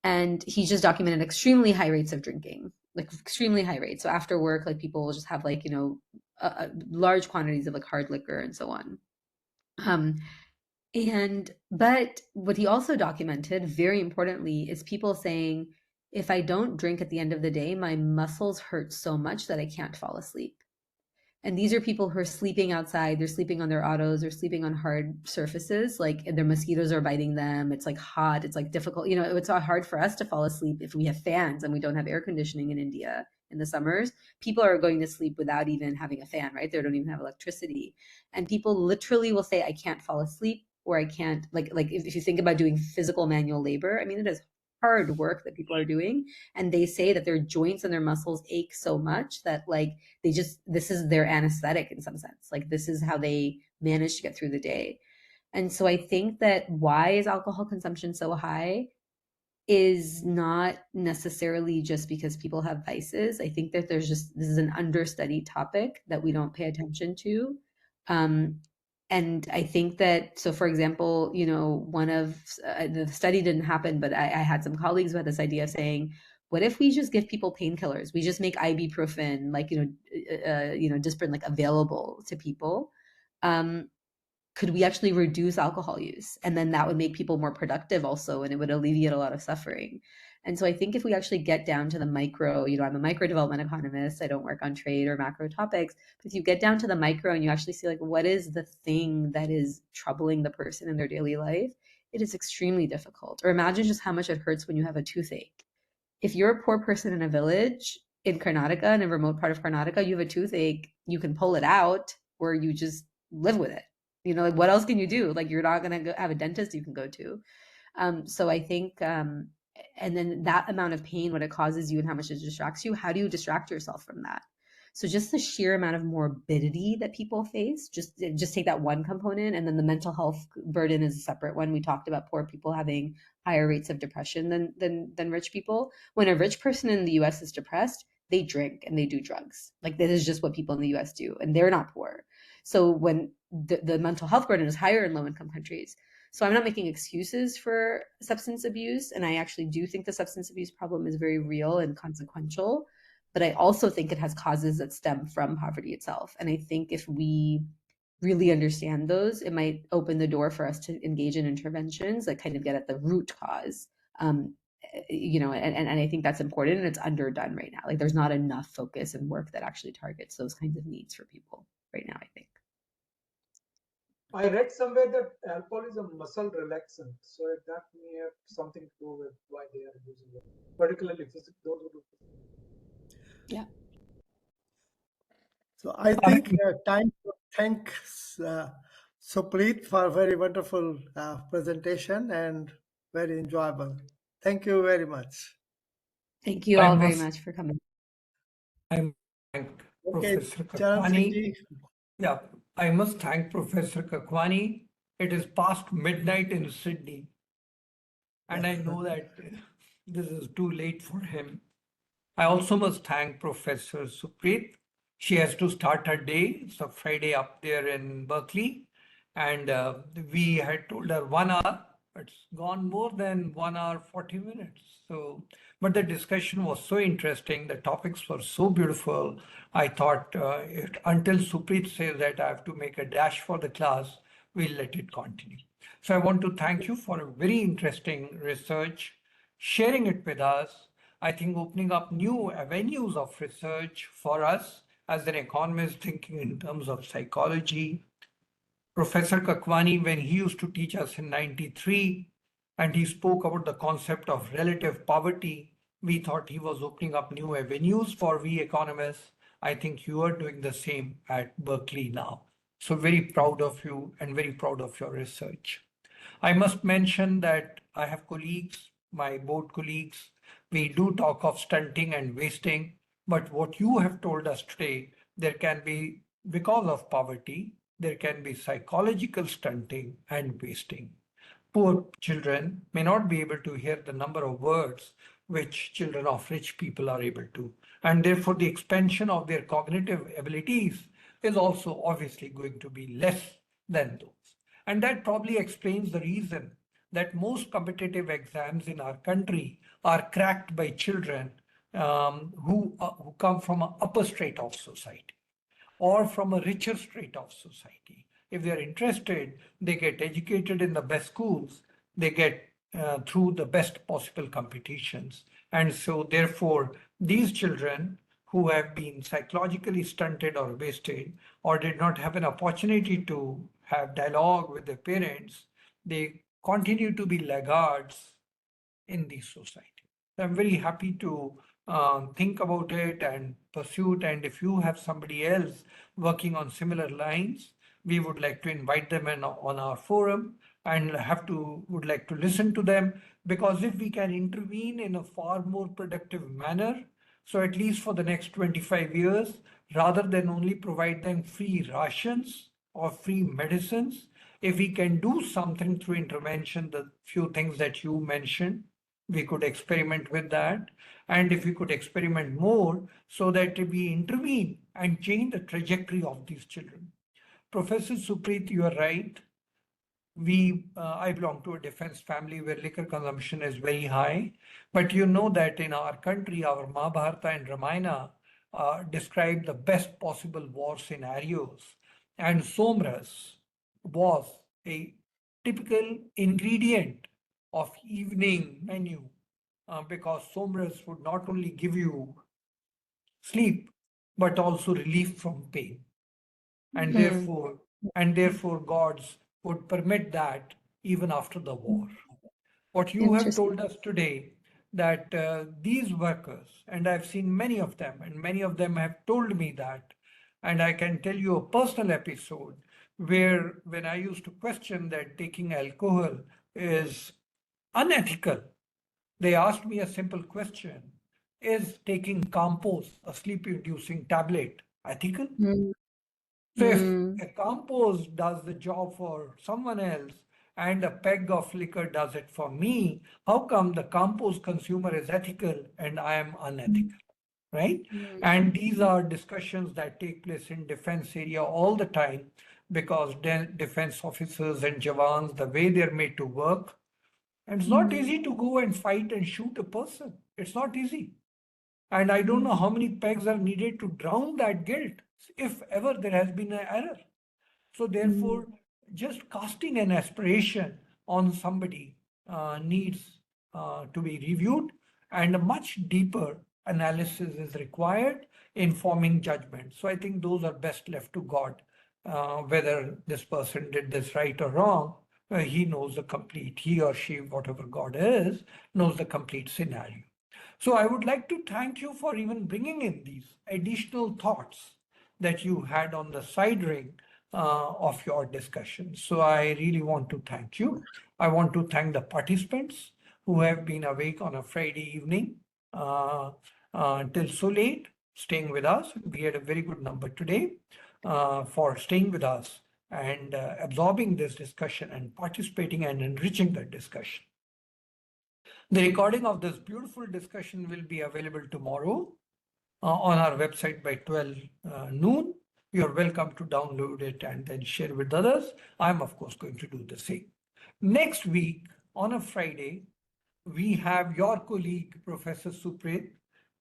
And he just documented extremely high rates of drinking, like extremely high rates. So after work, like people will just have like, large quantities of like hard liquor and so on. But what he also documented, very importantly, is people saying, if I don't drink at the end of the day, my muscles hurt so much that I can't fall asleep. And these are people who are sleeping outside, they're sleeping on their autos, they're sleeping on hard surfaces, like their mosquitoes are biting them, it's like hot, it's like difficult. It's hard for us to fall asleep if we have fans and we don't have air conditioning in India in the summers. People are going to sleep without even having a fan, right? They don't even have electricity. And people literally will say, I can't fall asleep, or I can't, like if you think about doing physical manual labor, I mean, it is hard work that people are doing. And they say that their joints and their muscles ache so much that like this is their anesthetic in some sense. Like this is how they manage to get through the day. And so I think that why is alcohol consumption so high is not necessarily just because people have vices. I think that this is an understudied topic that we don't pay attention to. And I think that, so for example, one of the study didn't happen, but I had some colleagues who had this idea of saying, what if we just give people painkillers? We just make ibuprofen, like, Disprin, like available to people. Could we actually reduce alcohol use? And then that would make people more productive also, and it would alleviate a lot of suffering. And so I think if we actually get down to the micro, I'm a micro development economist, I don't work on trade or macro topics, but if you get down to the micro and you actually see like, what is the thing that is troubling the person in their daily life, it is extremely difficult. Or imagine just how much it hurts when you have a toothache. If you're a poor person in a village in Karnataka, in a remote part of Karnataka, you have a toothache, you can pull it out, or you just live with it. Like what else can you do? Like you're not going to have a dentist you can go to. So I think, and then that amount of pain, what it causes you and how much it distracts you, how do you distract yourself from that? So just the sheer amount of morbidity that people face, just take that one component, and then the mental health burden is a separate one. We talked about poor people having higher rates of depression than rich people. When a rich person in the US is depressed, they drink and they do drugs. Like this is just what people in the US do, and they're not poor. So when the mental health burden is higher in low-income countries. So I'm not making excuses for substance abuse, and I actually do think the substance abuse problem is very real and consequential, but I also think it has causes that stem from poverty itself. And I think if we really understand those, it might open the door for us to engage in interventions that kind of get at the root cause. And I think that's important, and it's underdone right now. Like there's not enough focus and work that actually targets those kinds of needs for people right now, I think. I read somewhere that alcohol is a muscle relaxant, so that may have something to do with why they are using it, particularly those who do. Yeah. So I think time to thank Supreet for a very wonderful presentation and very enjoyable. Thank you very much. Thank you all very much for coming. I thank Okay, Professor Charan Kakwani. Singh ji. Yeah, I must thank Professor Kakwani. It is past midnight in Sydney, and I know that this is too late for him. I also must thank Professor Supreet. She has to start her day. It's a Friday up there in Berkeley, and we had told her 1 hour. It's gone more than 1 hour, 40 minutes. So, but the discussion was so interesting. The topics were so beautiful. I thought until Supreet says that I have to make a dash for the class, we'll let it continue. So I want to thank you for a very interesting research, sharing it with us. I think opening up new avenues of research for us as an economist thinking in terms of psychology. Professor Kakwani, when he used to teach us in 93, and he spoke about the concept of relative poverty, we thought he was opening up new avenues for we economists. I think you are doing the same at Berkeley now. So very proud of you and very proud of your research. I must mention that I have colleagues, my board colleagues, we do talk of stunting and wasting, but what you have told us today, there can be, because of poverty, there can be psychological stunting and wasting. Poor children may not be able to hear the number of words which children of rich people are able to. And therefore, the expansion of their cognitive abilities is also obviously going to be less than those. And that probably explains the reason that most competitive exams in our country are cracked by children who come from an upper strata of society or from a richer strata of society. If they are interested, they get educated in the best schools, they get through the best possible competitions. And so therefore, these children who have been psychologically stunted or wasted or did not have an opportunity to have dialogue with their parents, they continue to be laggards in the society. I'm very happy to think about it and pursue it. And if you have somebody else working on similar lines, we would like to invite them on our forum and would like to listen to them, because if we can intervene in a far more productive manner, so at least for the next 25 years, rather than only provide them free rations or free medicines, if we can do something through intervention, the few things that you mentioned, we could experiment with that. And if we could experiment more so that we intervene and change the trajectory of these children. Professor Supreet, you are right. I belong to a defense family where liquor consumption is very high. But you know that in our country, our Mahabharata and Ramayana describe the best possible war scenarios. And Somras was a typical ingredient of evening menu because Somras would not only give you sleep, but also relief from pain. And therefore gods would permit that even after the war. What you have told us today, that these workers, and I've seen many of them, and many of them have told me that, and I can tell you a personal episode where when I used to question that taking alcohol is unethical, they asked me a simple question: is taking Compose, a sleep-inducing tablet, ethical? So if a Compose does the job for someone else and a peg of liquor does it for me, how come the Compose consumer is ethical and I am unethical, right? And these are discussions that take place in defense area all the time, because defense officers and jawans, the way they're made to work, and it's not easy to go and fight and shoot a person. It's not easy. And I don't know how many pegs are needed to drown that guilt, if ever there has been an error. So therefore, just casting an aspiration on somebody needs to be reviewed, and a much deeper analysis is required in forming judgment. So I think those are best left to God. Whether this person did this right or wrong, he knows the complete, he or she, whatever God is, knows the complete scenario. So I would like to thank you for even bringing in these additional thoughts that you had on the side ring of your discussion. So I really want to thank you. I want to thank the participants who have been awake on a Friday evening till so late, staying with us. We had a very good number today for staying with us and absorbing this discussion and participating and enriching the discussion. The recording of this beautiful discussion will be available tomorrow on our website by 12 noon. You're welcome to download it and then share with others. I'm, of course, going to do the same. Next week, on a Friday, we have your colleague, Professor Supreet,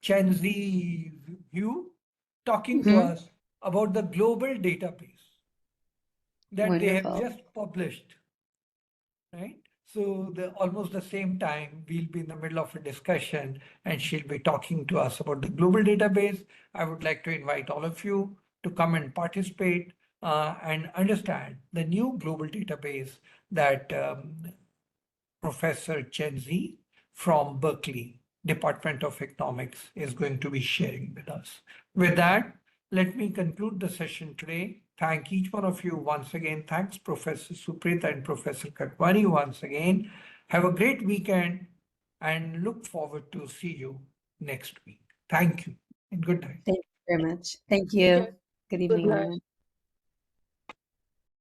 Chen Z Hu, talking to Mhm. us about the global database that they have Wonderful. just published, right? So almost the same time, we'll be in the middle of a discussion and she'll be talking to us about the global database. I would like to invite all of you to come and participate and understand the new global database that Professor Chen Zi from Berkeley Department of Economics is going to be sharing with us. With that, let me conclude the session today. Thank each one of you once again. Thanks, Professor Supreet and Professor Kakwani once again. Have a great weekend and look forward to see you next week. Thank you and good night. Thank you very much. Thank Thank you. you. Good Good evening, night. everyone.